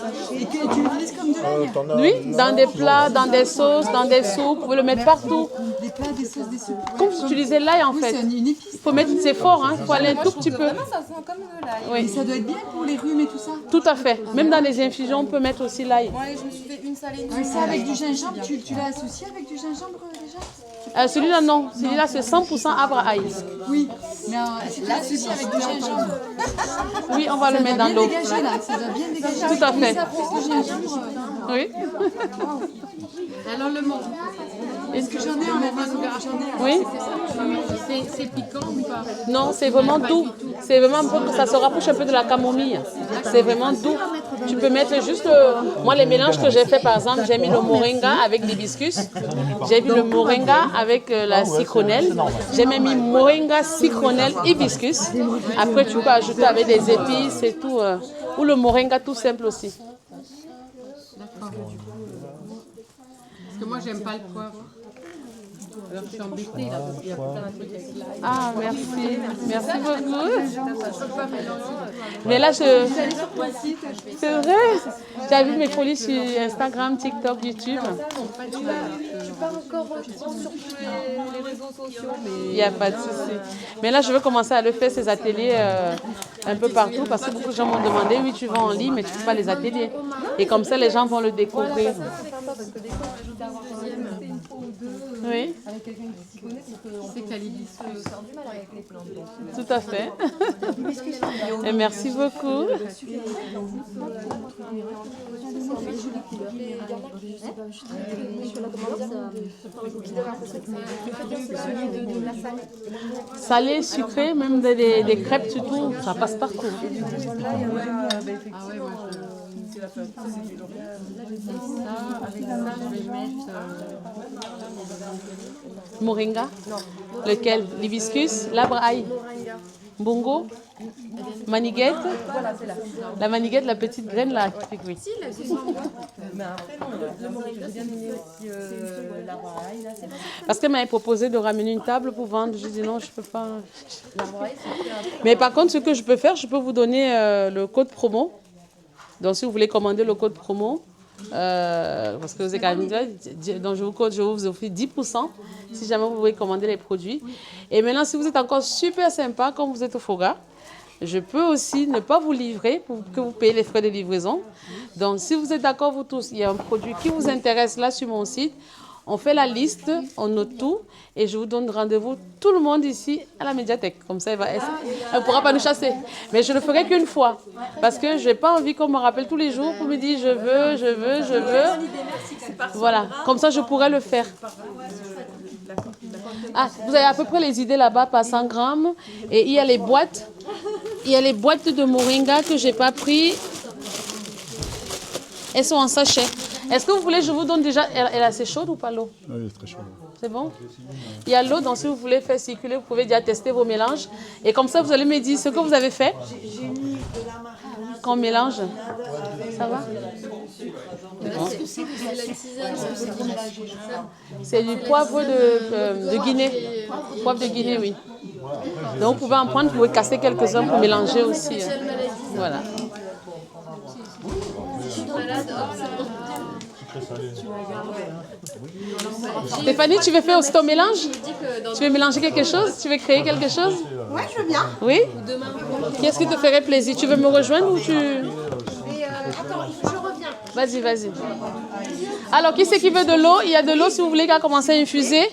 que tu l'utilises comme de l'ail? Oui, dans des plats, dans des sauces, dans des soupes, vous pouvez le mettre partout. Des plats, des sauces, des soupes. Comme si tu utilisais l'ail en fait. C'est une épice. Il faut mettre, c'est fort, il faut aller un tout petit peu. Vraiment, ça sent comme de l'ail. Oui. Et ça doit être bien pour les rhumes et tout ça. Tout à fait. Même dans les infusions, on peut mettre aussi l'ail. Moi, je me suis fait une salée. Ça avec du gingembre, tu l'as associé avec du gingembre déjà? Celui-là, non. Celui-là, c'est 100% arbre à ail. Oui, mais est-ce que tu l'as associé avec du gingembre? Oui, on va le mettre dans l'eau. Ça doit bien dégager. Tout à fait. Ça plus de gingembre. Oui. Alors le mot, Est-ce que j'en ai en j'en ai. Oui. c'est piquant ou pas? Non, c'est vraiment doux. C'est vraiment un peu, ça se rapproche un peu de la camomille. C'est vraiment doux. Tu peux mettre juste moi les mélanges que j'ai fait par exemple, j'ai mis le moringa avec l'hibiscus. J'ai mis le moringa avec la citronnelle. J'ai même mis moringa, citronnelle, hibiscus. Après tu peux ajouter avec des épices et tout. Ou le moringa tout simple aussi. Parce que moi j'aime pas le poivre. Alors je suis embêtée là parce qu'il y a plein de trucs avec l'ail. Ah merci, merci beaucoup. Mais là c'est vrai. Tu as vu mes folies sur Instagram, TikTok, YouTube. Je suis pas encore trop sur tous les réseaux sociaux, mais Il n'y a pas de souci. Mais là, je veux commencer à le faire, ces ateliers un peu partout, parce que beaucoup de gens m'ont demandé, oui, tu vas en ligne, mais tu ne fais pas les ateliers. Et comme ça, les gens vont le découvrir. Oui, C'est qu'à l'hibiscus. tout à fait. Et merci beaucoup. Salé, sucré, même des crêpes, surtout, ça passe partout. Ah ouais, moi je vais mettre Moringa. Lequel? L'hibiscus, l'arbre ail. Bongo. Maniguette. La maniguette, la petite graine là. Oui. Parce qu'elle m'avait proposé de ramener une table pour vendre. Je dis non, je ne peux pas. Mais par contre, ce que je peux faire, je peux vous donner le code promo. Donc si vous voulez commander le code promo, parce que vous êtes quand même donc je vous offre 10% si jamais vous voulez commander les produits. Et maintenant, si vous êtes encore super sympa, comme vous êtes au Foga, je peux aussi ne pas vous livrer pour que vous payiez les frais de livraison. Donc, si vous êtes d'accord, vous tous, il y a un produit qui vous intéresse là sur mon site. On fait la liste, on note tout et je vous donne rendez-vous, tout le monde ici à la médiathèque. Comme ça, elle ne pourra pas nous chasser. Mais je ne le ferai qu'une fois parce que je n'ai pas envie qu'on me rappelle tous les jours pour me dire je veux. Voilà, comme ça, je pourrais le faire. Ah, vous avez à peu près les idées là-bas, par 100 grammes. Et il y a les boîtes. Il y a les boîtes de moringa que je n'ai pas pris. Elles sont en sachet. Est-ce que vous voulez, je vous donne déjà, elle est assez chaude ou pas l'eau? Oui, elle est très chaude. C'est bon? Il y a l'eau, donc si vous voulez faire circuler, vous pouvez déjà tester vos mélanges. Et comme ça, vous allez me dire ce que vous avez fait. J'ai mis de la marine. Qu'on mélange. Ça va? C'est du poivre de Guinée. Poivre de Guinée, oui. Donc vous pouvez en prendre, vous pouvez casser quelques-uns pour mélanger aussi. Voilà. Stéphanie, tu veux faire aussi ton mélange? Tu veux mélanger quelque chose? Tu veux créer quelque chose? Ouais, je veux bien. Oui? Qu'est-ce qui te ferait plaisir? Tu veux me rejoindre ou tu... Attends, je reviens. Vas-y, vas-y. Alors, qui c'est qui veut de l'eau? Il y a de l'eau si vous voulez qu'elle commence à infuser.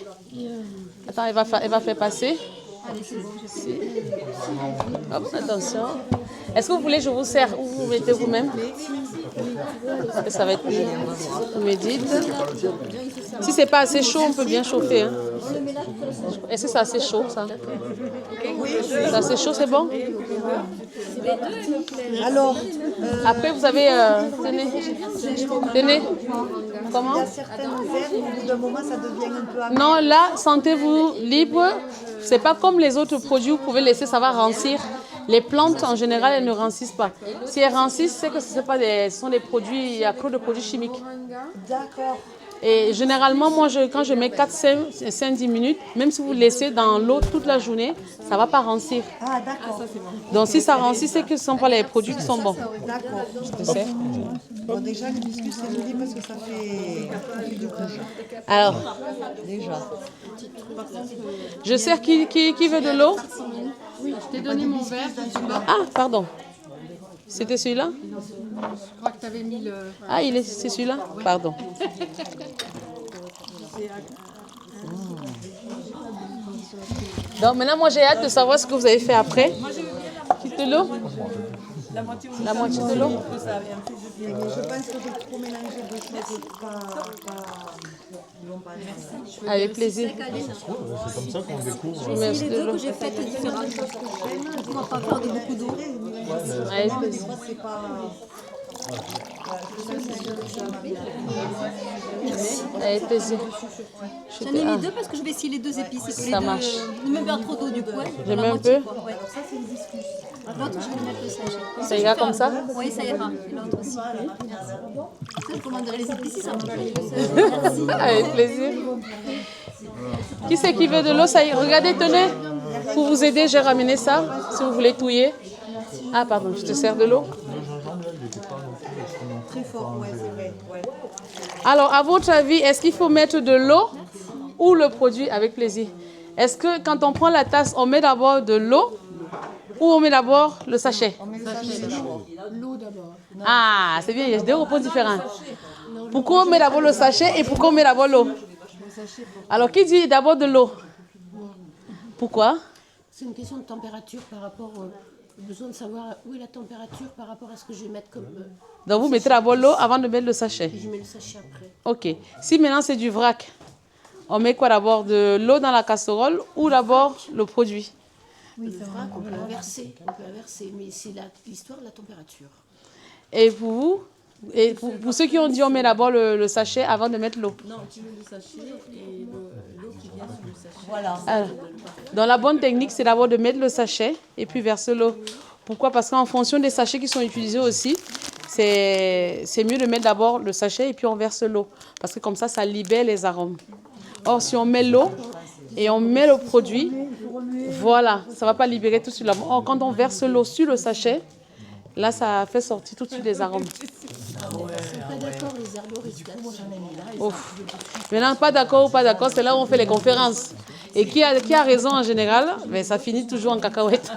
Attends, elle va faire passer. Ici. Hop, attention. Est-ce que vous voulez que je vous sers ou vous mettez vous-même? Parce que ça va être mieux. Vous me dites. Si c'est pas assez chaud, on peut bien chauffer. Hein. Est-ce que c'est assez chaud, ça? C'est assez chaud, c'est bon? Alors, Après, vous avez... tenez. Tenez. Comment? il y a certaines herbes, au bout d'un moment, ça devient un peu amer. Non, là, sentez-vous libre. C'est pas comme les autres produits, vous pouvez laisser, ça va rancir. Les plantes, en général, elles ne rancissent pas. Si elles rancissent, c'est que ce sont des produits, il y a trop de produits chimiques. D'accord. Et généralement, moi, quand je mets 4-5-10 minutes, même si vous laissez dans l'eau toute la journée, ça ne va pas rancir. Ah, d'accord. Donc, si ça rancit, c'est que ce ne sont pas les produits qui sont bons. D'accord. Je te sais. Bon, déjà, le biscuit, c'est joli parce que ça fait du rouge. Alors, Déjà. je sers qui veut de l'eau? Oui, je t'ai donné mon verre. Ah, pardon. C'était celui-là? Je crois que tu avais mis le... Ah, c'est celui-là? Pardon. Donc maintenant, moi, j'ai hâte de savoir ce que vous avez fait après. Petite de l'eau? La moitié de l'eau? Je pense que j'ai trop mélangé de choses pas... Avec plaisir. C'est comme ça qu'on découvre. Merci Les de deux l'eau. que j'ai faites différentes. On va pas faire de beaucoup d'eau. Avec plaisir. C'est pas... Avec plaisir. J'en ai mis deux parce que je vais essayer les deux épices. Et que les Ça deux, marche. ne mets pas trop d'eau du coup. Je mets un peu. L'autre, je vais mettre le sachet. Ça ira comme ça? Oui, ça ira. Et l'autre aussi. Je commanderai les épices si ça marche. Merci. Avec plaisir. Qui c'est qui veut de l'eau? Ça y est. Regardez, tenez. Pour vous aider, j'ai ramené ça. Si vous voulez touiller. Ah, pardon, je te sers de l'eau. Très fort, ouais, c'est vrai. Ouais. Alors, à votre avis, est-ce qu'il faut mettre de l'eau ou le produit? Avec plaisir. Est-ce que quand on prend la tasse, on met d'abord de l'eau ou on met d'abord le sachet? L'eau d'abord. Ah, c'est bien, il y a deux réponses différentes. Pourquoi on met d'abord le sachet et pourquoi on met d'abord l'eau? Alors, qui dit d'abord de l'eau? Pourquoi? C'est une question de température par rapport au besoin de savoir où est la température par rapport à ce que je vais mettre comme... Donc, vous mettez d'abord l'eau avant de mettre le sachet. je mets le sachet après. Ok. Si maintenant c'est du vrac, on met quoi d'abord? De l'eau dans la casserole ou d'abord le produit? Oui, c'est vrai qu'on peut inverser. On peut inverser, mais c'est l'histoire de la température. Et pour vous? Et pour ceux qui ont dit on met d'abord le sachet avant de mettre l'eau. Non, tu mets le sachet et l'eau qui vient sur le sachet. Voilà. Alors, dans la bonne technique, c'est d'abord de mettre le sachet et puis verser l'eau. Pourquoi? Parce qu'en fonction des sachets qui sont utilisés aussi, c'est mieux de mettre d'abord le sachet et puis on verse l'eau. Parce que comme ça libère les arômes. Or, si on met l'eau et on met le produit, voilà, ça ne va pas libérer tout de suite l'arôme. Or, quand on verse l'eau sur le sachet, là, ça fait sortir tout de suite les arômes. Ils sont pas d'accord, les herboristes. Moi, j'en ai mis là. Ouf. Maintenant, pas d'accord ou pas d'accord, c'est là où on fait les conférences. Et qui a raison en général? Mais ça finit toujours en cacahuète.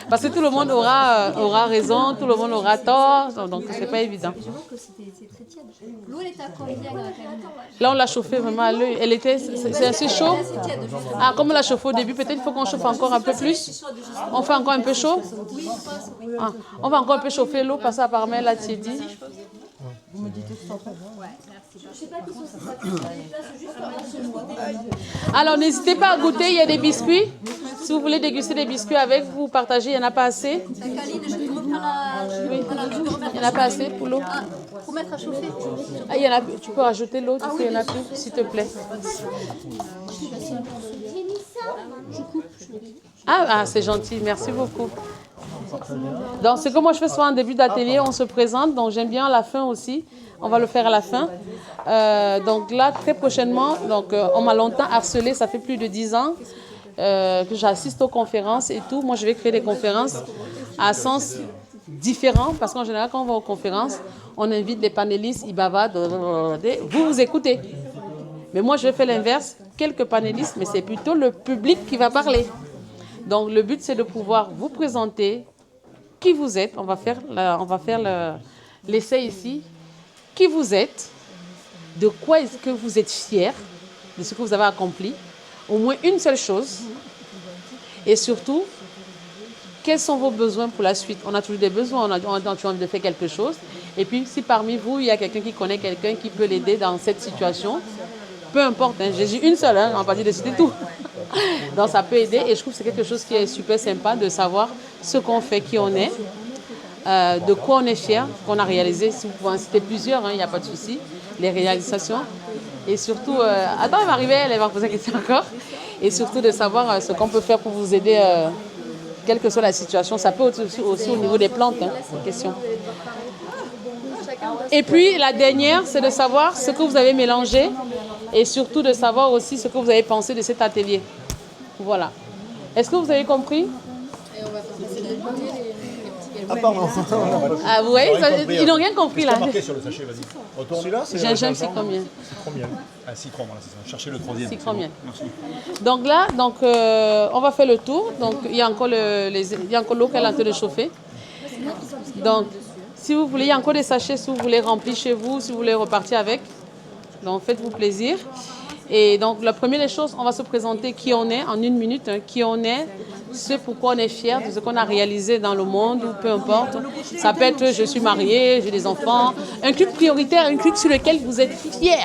Parce que tout le monde aura raison, tout le monde aura tort, donc c'est pas évident. Je vois que c'est très tiède. L'eau, elle est à combien? Là, on l'a chauffé vraiment à l'œil. C'est assez chaud. Ah, comme on l'a chauffé au début, peut-être il faut qu'on chauffe encore un peu plus. On fait encore un peu chaud? Ah, on va encore un peu chauffer l'eau, parce qu'apparemment, elle a tiédi. Vous me dites tout ça. Alors, n'hésitez pas à goûter, il y a des biscuits. Si vous voulez déguster des biscuits avec, vous partagez, il n'y en a pas assez. Caline, je te reprends la... Oui. Il n'y en a pas assez pour l'eau. Pour mettre à chauffer. Ah, il y en a, tu peux rajouter l'eau, il n'y en a plus, s'il te plaît. Ah, c'est gentil, merci beaucoup. Donc, ce que moi je fais souvent en début d'atelier, on se présente, donc j'aime bien à la fin aussi. On va le faire à la fin. Donc là, très prochainement, on m'a longtemps harcelé, ça fait plus de 10 ans que j'assiste aux conférences et tout. Moi, je vais créer des conférences à sens différent, parce qu'en général, quand on va aux conférences, on invite des panélistes, ils bavardent, vous écoutez. Mais moi, je vais faire l'inverse, quelques panélistes, mais c'est plutôt le public qui va parler. Donc, le but, c'est de pouvoir vous présenter qui vous êtes. On va faire l'essai ici. Qui vous êtes, de quoi est-ce que vous êtes fier de ce que vous avez accompli, au moins une seule chose, et surtout, quels sont vos besoins pour la suite. On a toujours des besoins, tu as envie de faire quelque chose, et puis si parmi vous, il y a quelqu'un qui connaît quelqu'un qui peut l'aider dans cette situation, peu importe, hein, j'ai une seule, hein, on va pas dire de citer tout. Donc ça peut aider et je trouve que c'est quelque chose qui est super sympa de savoir ce qu'on fait, qui on est, de quoi on est fier, qu'on a réalisé. Si vous pouvez en citer plusieurs, il n'y a pas de souci, les réalisations. Et surtout, attends, elle va arriver, elle va poser la question encore. Et surtout de savoir ce qu'on peut faire pour vous aider, quelle que soit la situation. Ça peut aussi au niveau des plantes, question. Et puis la dernière, c'est de savoir ce que vous avez mélangé et surtout de savoir aussi ce que vous avez pensé de cet atelier. Voilà. Est-ce que vous avez compris? Ah, pardon. Ah, vous voyez, ils n'ont rien compris là. Marqué sur le sachet, vas-y. Celui-là, c'est gingembre, citron-miel. Citron-miel. Ah, citron, voilà, c'est ça. Cherchez le troisième. Citron-miel. Merci. Donc là, on va faire le tour. Donc il y a encore l'eau qu'elle est en train de chauffer. Donc, si vous voulez, il y a encore des sachets si vous voulez remplir chez vous, si vous voulez repartir avec. Donc faites-vous plaisir. Et donc la première des choses, on va se présenter qui on est en 1 minute, qui on est, ce pourquoi on est fier de ce qu'on a réalisé dans le monde, ou peu importe. Ça peut être je suis mariée, j'ai des enfants. Un truc prioritaire, un truc sur lequel vous êtes fier.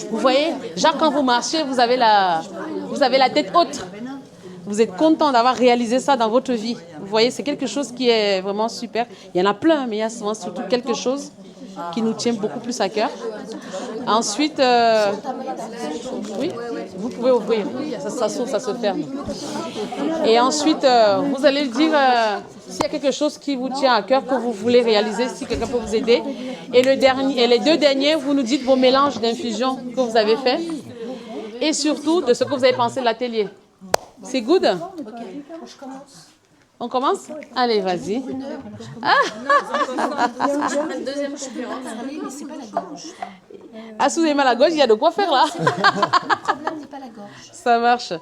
Vous voyez, genre quand vous marchez, vous avez la tête haute. Vous êtes content d'avoir réalisé ça dans votre vie. Vous voyez, c'est quelque chose qui est vraiment super. Il y en a plein, mais il y a souvent surtout quelque chose qui nous tient beaucoup plus à cœur. Ensuite, oui, vous pouvez ouvrir. Ça s'ouvre, ça se ferme. Et ensuite, vous allez dire s'il y a quelque chose qui vous tient à cœur, que vous voulez réaliser, si quelqu'un peut vous aider. Et les 2 derniers, vous nous dites vos mélanges d'infusions que vous avez fait. Et surtout, de ce que vous avez pensé de l'atelier. C'est good? Ok, je commence. On commence? Allez, vas-y. Deuxième conférence. Mais c'est pas la gorge. Ah, si vous avez mal à la gorge, il y a de quoi faire là. Le problème n'est pas la gorge. Ça marche.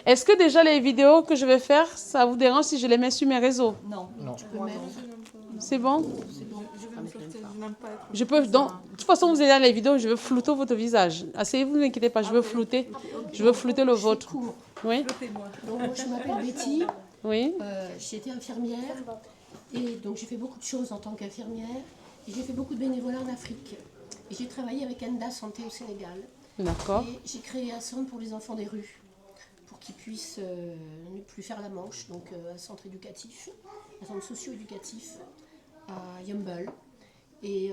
Est-ce que déjà les vidéos que je vais faire, ça vous dérange si je les mets sur mes réseaux? Non. C'est bon? Je peux, donc, de toute façon, vous allez dans les vidéos, je veux flouter votre visage. Asseyez-vous, ne vous inquiétez pas, je veux flouter le vôtre. Oui? Donc, moi, je m'appelle Betty. Oui. J'ai été infirmière. Et donc, j'ai fait beaucoup de choses en tant qu'infirmière. Et j'ai fait beaucoup de bénévolat en Afrique. Et j'ai travaillé avec Enda Santé au Sénégal. D'accord. Et j'ai créé un centre pour les enfants des rues, pour qu'ils puissent ne plus faire la manche. Donc, un centre éducatif, un centre socio-éducatif à Yumble. Et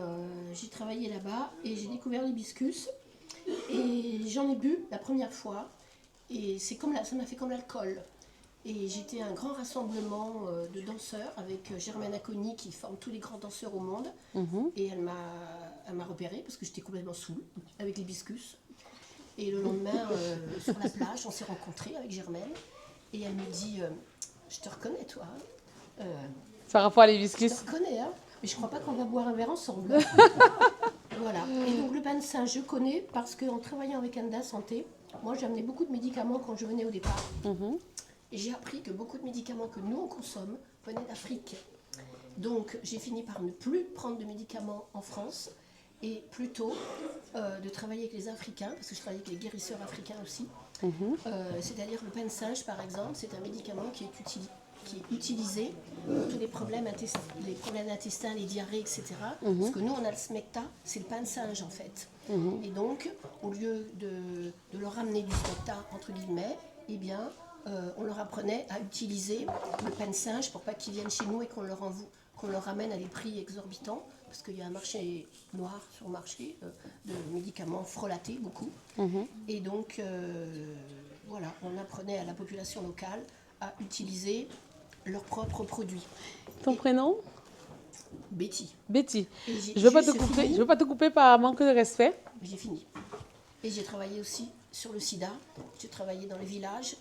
j'ai travaillé là-bas et j'ai découvert l'hibiscus. Et j'en ai bu la première fois. Et ça m'a fait comme l'alcool. Et j'étais à un grand rassemblement de danseurs avec Germaine Acconi qui forme tous les grands danseurs au monde. Et elle m'a repérée parce que j'étais complètement saoule avec l'hibiscus. Et le lendemain, sur la plage, on s'est rencontrés avec Germaine. Et elle me dit, je te reconnais toi. Par rapport à l'hibiscus. Je te reconnais, hein. Mais je crois pas qu'on va boire un verre ensemble. Voilà. Et donc le pain de singe, je connais parce qu'en travaillant avec Enda Santé, moi j'ai amené beaucoup de médicaments quand je venais au départ. Et j'ai appris que beaucoup de médicaments que nous on consomme venaient d'Afrique. Donc j'ai fini par ne plus prendre de médicaments en France et plutôt de travailler avec les Africains, parce que je travaille avec les guérisseurs africains aussi. C'est-à-dire le pain de singe par exemple, c'est un médicament qui est utilisé pour tous les problèmes d'intestin, les diarrhées, etc. Parce que nous, on a le smecta, c'est le pain de singe en fait. Et donc, au lieu de leur amener du smecta, entre guillemets, eh bien, on leur apprenait à utiliser le pain de singe pour pas qu'ils viennent chez nous et qu'on leur ramène à des prix exorbitants, parce qu'il y a un marché noir sur le marché de médicaments frelatés, beaucoup. Et donc, voilà, on apprenait à la population locale à utiliser leurs propres produits. Ton prénom? Betty. Betty. Je ne veux pas te couper par manque de respect. J'ai fini. Et j'ai travaillé aussi sur le sida. J'ai travaillé dans les villages.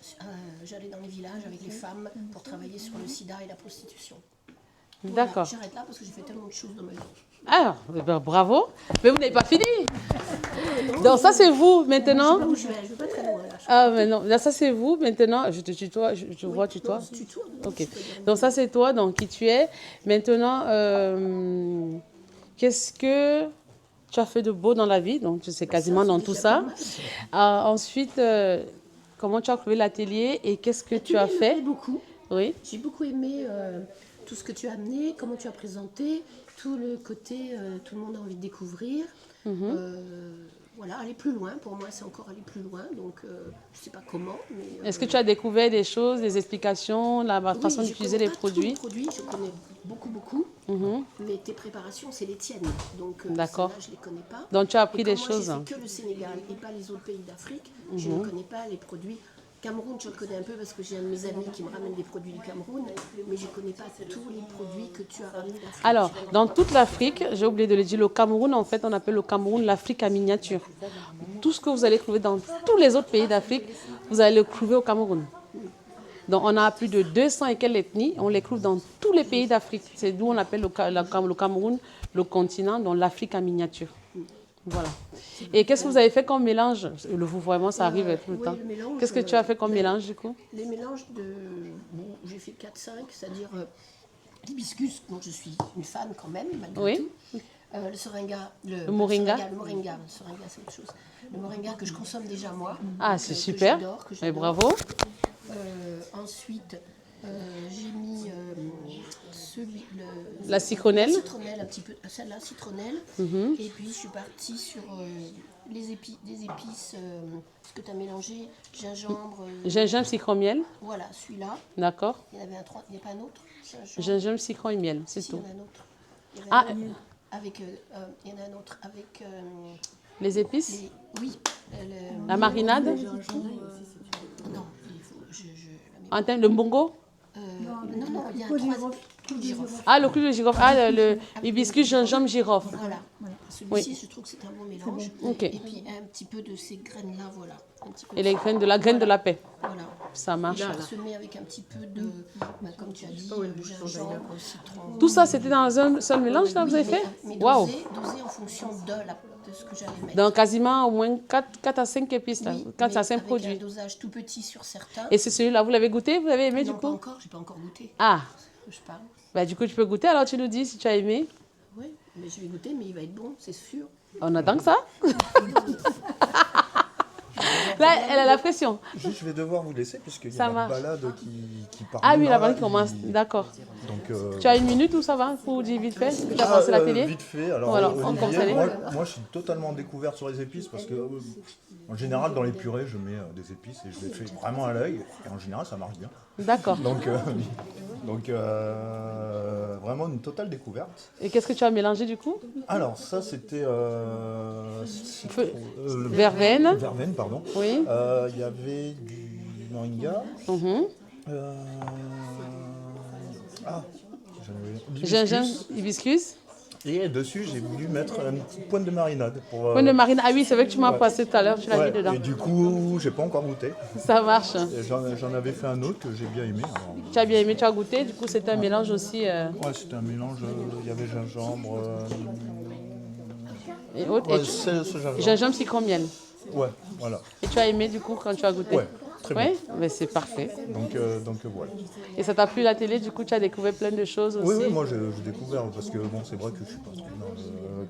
J'allais dans les villages avec les femmes pour travailler sur le sida et la prostitution. Voilà, D'accord. j'arrête là parce que j'ai fait tellement de choses dans ma vie. Alors, bravo. Mais vous n'avez pas fini. Donc ça c'est vous maintenant. Je ne vais pas très loin. Là, ah mais non, là ça c'est vous maintenant. Je te tutoie, je vois tutoie. Ok. Donc ça c'est toi, donc qui tu es. Maintenant, qu'est-ce que tu as fait de beau dans la vie? Donc tu sais quasiment dans tout ça. Ensuite, comment tu as trouvé l'atelier et qu'est-ce que tu as fait? Beaucoup. Oui. J'ai beaucoup aimé tout ce que tu as amené, comment tu as présenté, tout le côté, tout le monde a envie de découvrir. voilà, aller plus loin. Pour moi, c'est encore aller plus loin. Donc, je ne sais pas comment. Est-ce que tu as découvert des choses, des explications, la façon d'utiliser les produits? Tous les produits, je connais beaucoup. Mais tes préparations, c'est les tiennes. Donc, d'accord. celles-là, je ne les connais pas. Donc, tu as appris des Moi, choses. j'ai fait que le Sénégal et pas les autres pays d'Afrique. Je ne connais pas les produits. Cameroun, je le connais un peu parce que j'ai un de mes amis qui me ramène des produits du Cameroun, mais je ne connais pas tous les produits que tu as ramenés d'Afrique. Alors, dans toute l'Afrique, j'ai oublié de le dire, le Cameroun, en fait, on appelle le Cameroun l'Afrique en miniature. Tout ce que vous allez trouver dans tous les autres pays d'Afrique, vous allez le trouver au Cameroun. Donc, on a plus de 200 et quelques ethnies, on les trouve dans tous les pays d'Afrique. C'est d'où on appelle le Cameroun, le continent, donc l'Afrique en miniature. Voilà. Et qu'est-ce que vous avez fait comme mélange? Le vous, vraiment, ça arrive tout le temps. Qu'est-ce que tu as fait comme mélange, du coup? Les mélanges de... Bon, j'ai fait 4-5, c'est-à-dire l'hibiscus, dont je suis une fan quand même, malgré tout. Le seringa, le moringa. Le moringa, c'est autre chose. Le moringa que je consomme déjà moi. Ah, c'est super. Mais bravo. Ensuite, j'ai mis la citronnelle. La citronnelle, un petit peu, celle-là, citronnelle. Et puis, je suis partie sur des épices, ce que tu as mélangé, gingembre. Gingembre, citron, miel. Voilà, celui-là. D'accord. Il y en avait il n'y a pas un autre? Gingembre, citron et miel, c'est tout. Il y en a un autre. Il y en a un autre avec... les épices? Oui. La marinade? Non, il faut... En termes de mbongo? Non, il y a un troisième. Clou de girofle. Ah, le clou de girofle. Ah, le hibiscus, gingembre, girofle. Voilà. Celui-ci, je trouve que c'est un bon mélange. Ok. Et puis un petit peu de ces graines-là, voilà. Et les graines de la graine de la paix. Voilà. Ça marche. Parsemé avec un petit peu de, comme tu as dit, gingembre, citron. Tout ça, c'était dans un seul mélange, là, vous avez fait? Waouh. Dosé en fonction de ce que j'allais mettre. Donc, quasiment au moins 4 à 5 épices, là. 4 à 5 produits. Avec un dosage tout petit sur certains. Et c'est celui-là, vous l'avez goûté? Vous l'avez aimé, du coup? Non, pas encore, j'ai pas encore goûté. Ah. Je parle. Bah, du coup, tu peux goûter, alors tu nous dis si tu as aimé. Oui, mais je vais goûter, mais il va être bon, c'est sûr. On attend que ça. Là, elle a la pression. Juste, je vais devoir vous laisser puisqu'il y a la balade qui part. Ah oui, la balade qui commence, d'accord. Donc, tu as une minute ou ça va pour dire vite fait? Tu as passé la télé? Vite fait. Alors, Olivier, moi, je suis totalement découverte sur les épices parce que, en général, dans les purées, je mets des épices et je les fais vraiment à l'œil. Et en général, ça marche bien. D'accord. Donc vraiment une totale découverte. Et qu'est-ce que tu as mélangé du coup? Alors ça c'était verveine. Verveine, pardon. Oui. Il y avait du moringa. Gingembre, hibiscus. Et dessus, j'ai voulu mettre une petite pointe de marinade. Pointe de marinade, ah oui, c'est vrai que tu m'as passé tout à l'heure, tu l'as mis dedans. Et du coup, j'ai pas encore goûté. Ça marche. J'en avais fait un autre que j'ai bien aimé. Alors... Tu as bien aimé, tu as goûté, du coup c'était un mélange aussi. Ouais, c'était un mélange, il y avait gingembre. Et autres. Ouais, et gingembre, citron, miel. Ouais, voilà. Et tu as aimé du coup quand tu as goûté? Ouais. Très oui, mais c'est parfait. Donc voilà. Et ça t'a plu la télé, du coup tu as découvert plein de choses aussi? Oui, moi j'ai découvert parce que bon, c'est vrai que je suis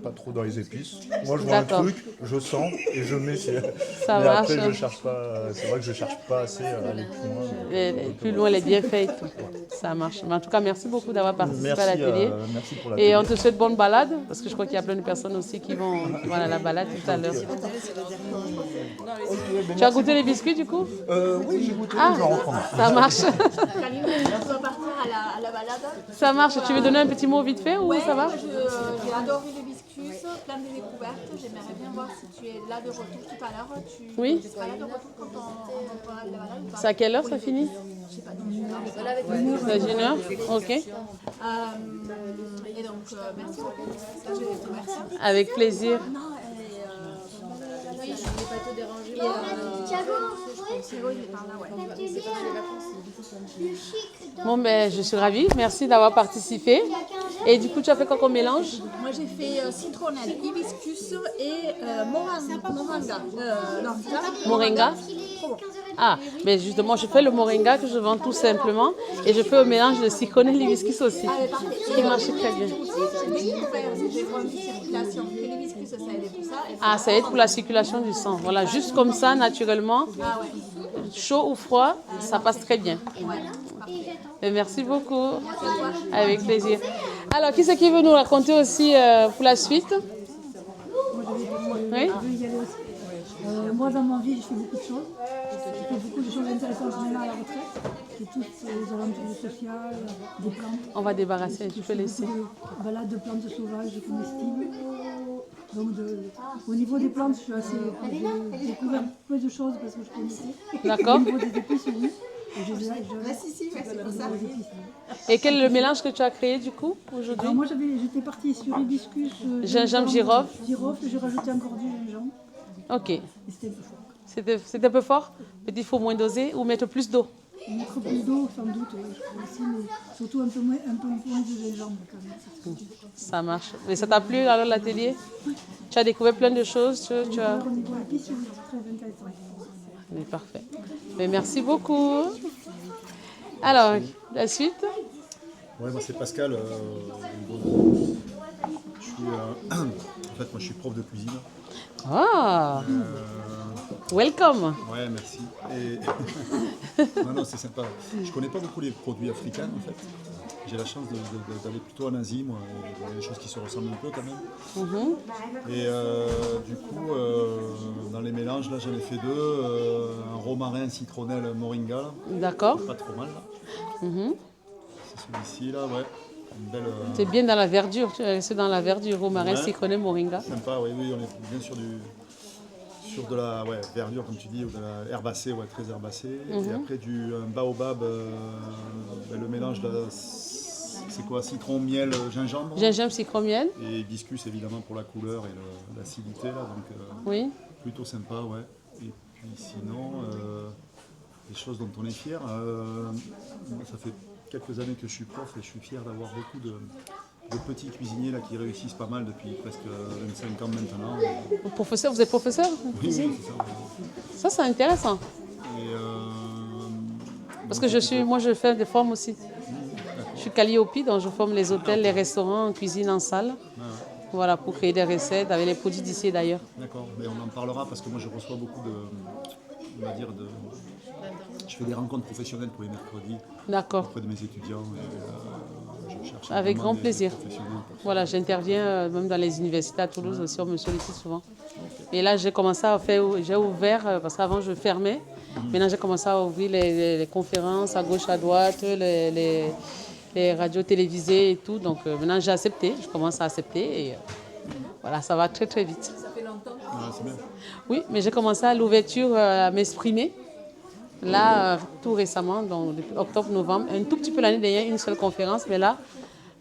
pas trop dans les épices. Moi je vois un truc, je sens et je mets. Ça mais marche. après je cherche pas. C'est vrai que je cherche pas assez à aller plus loin. Plus loin, les bienfaits et tout. Ça marche. Mais en tout cas, merci beaucoup d'avoir participé à la télé. Merci pour la télé. Et on te souhaite bonne balade parce que je crois qu'il y a plein de personnes aussi qui vont à la balade tout à l'heure. Tu as goûté les biscuits du coup? Oui, j'ai goûté. Ça marche. Tu vas partir à la balade. Ça marche. Tu veux donner un petit mot vite fait ou ça va? J'ai adoré l'hibiscus, plein de découvertes. J'aimerais bien voir si tu es là de retour tout à l'heure. Oui. Tu seras là de retour quand on fera la balade ou pas? C'est à quelle heure ça finit? Je sais pas, dans une heure. Dans une heure? Ok. Et donc, merci beaucoup. Ça, je te remercie. Avec plaisir. Non, oui, je ne vais pas te déranger. Thiago, il est par là, ouais. Bon, ben, je suis ravie. Merci d'avoir participé. Et du coup, tu as fait quoi comme mélange? Moi, j'ai fait citronnelle, hibiscus et moringa. Moringa? Ah, mais justement, je fais le moringa que je vends tout simplement. Et je fais un mélange de citronnelle et l'hibiscus aussi. Qui marche très bien. Ah, ça aide pour la circulation du sang. Voilà, juste comme ça, naturellement. Chaud ou froid, ça passe très bien. Et merci beaucoup. Avec plaisir. Alors, qui c'est qui veut nous raconter aussi pour la suite? Oui? moi, dans ma vie, je fais beaucoup de choses. Je fais beaucoup de choses intéressantes maintenant à la retraite. J'ai toutes les aventures sociales, des plantes. On va débarrasser, tu peux laisser. De balades de plantes sauvages comestibles. Donc, au niveau des plantes, je suis assez. J'ai découvert peu de choses parce que je connaissais. D'accord. Au niveau des épices, oui. Et quel est le mélange que tu as créé du coup aujourd'hui? Alors moi j'étais partie sur hibiscus, gingembre, girofle. Girofle, j'ai rajouté encore du gingembre. Ok. Et c'était un peu fort. C'était un peu fort? Peut-être il faut moins doser ou mettre plus d'eau? Mettre plus d'eau sans doute, oui, je crois aussi, mais surtout un peu moins de gingembre quand même. Ça marche. Mais ça t'a plu alors l'atelier? Tu as découvert plein de choses? Tu as... Au niveau épices, oui, c'est très intéressant. Mais parfait. Mais merci beaucoup. Alors, la suite? Ouais, moi c'est Pascal. Je suis, en fait, moi je suis prof de cuisine. Ah! Welcome! Ouais, merci. Et... non, c'est sympa. Je connais pas beaucoup les produits africains en fait. J'ai la chance d'aller plutôt en Asie, moi. Il y a des choses qui se ressemblent un peu quand même. Et du coup, dans les mélanges, là j'en ai fait deux. Un romarin citronnelle moringa. D'accord. Pas trop mal là. C'est celui-ci là, ouais. C'est bien dans la verdure, c'est dans la verdure, romarin, citronnelle, moringa. Sympa, oui, on est bien sur de la verdure, comme tu dis, ou de la herbacée, très herbacée. Et après un baobab, le mélange de, c'est quoi, citron, miel, gingembre. Gingembre, citron, miel. Et hibiscus évidemment pour la couleur et l'acidité là, donc oui. Plutôt sympa, ouais. Et puis sinon, des choses dont on est fier. Moi, ça fait quelques années que je suis prof et je suis fier d'avoir beaucoup de petits cuisiniers là, qui réussissent pas mal depuis presque 25 ans maintenant. Professeur, vous êtes professeur? Oui, c'est ça. Ça, c'est intéressant. Et parce que moi, je fais des formes aussi. Je suis Calliope, donc je forme les hôtels, les restaurants en cuisine, en salle. Voilà, pour créer des recettes avec les produits d'ici d'ailleurs. D'accord, mais on en parlera parce que moi, je reçois beaucoup je fais des rencontres professionnelles tous les mercredis. D'accord. Auprès de mes étudiants. Et, je cherche avec grand plaisir. Voilà, ça. j'interviens même dans les universités à Toulouse aussi, on me sollicite souvent. Et là, j'ai commencé à faire, j'ai ouvert, parce qu'avant je fermais. Maintenant, j'ai commencé à ouvrir les conférences à gauche, à droite, les radios télévisées et tout. Donc maintenant, j'ai accepté, je commence à accepter et voilà, ça va très très vite. Ça fait longtemps. C'est bien. Oui, mais j'ai commencé à l'ouverture à m'exprimer. Là, tout récemment, donc depuis octobre-novembre, un tout petit peu l'année dernière, une seule conférence, mais là,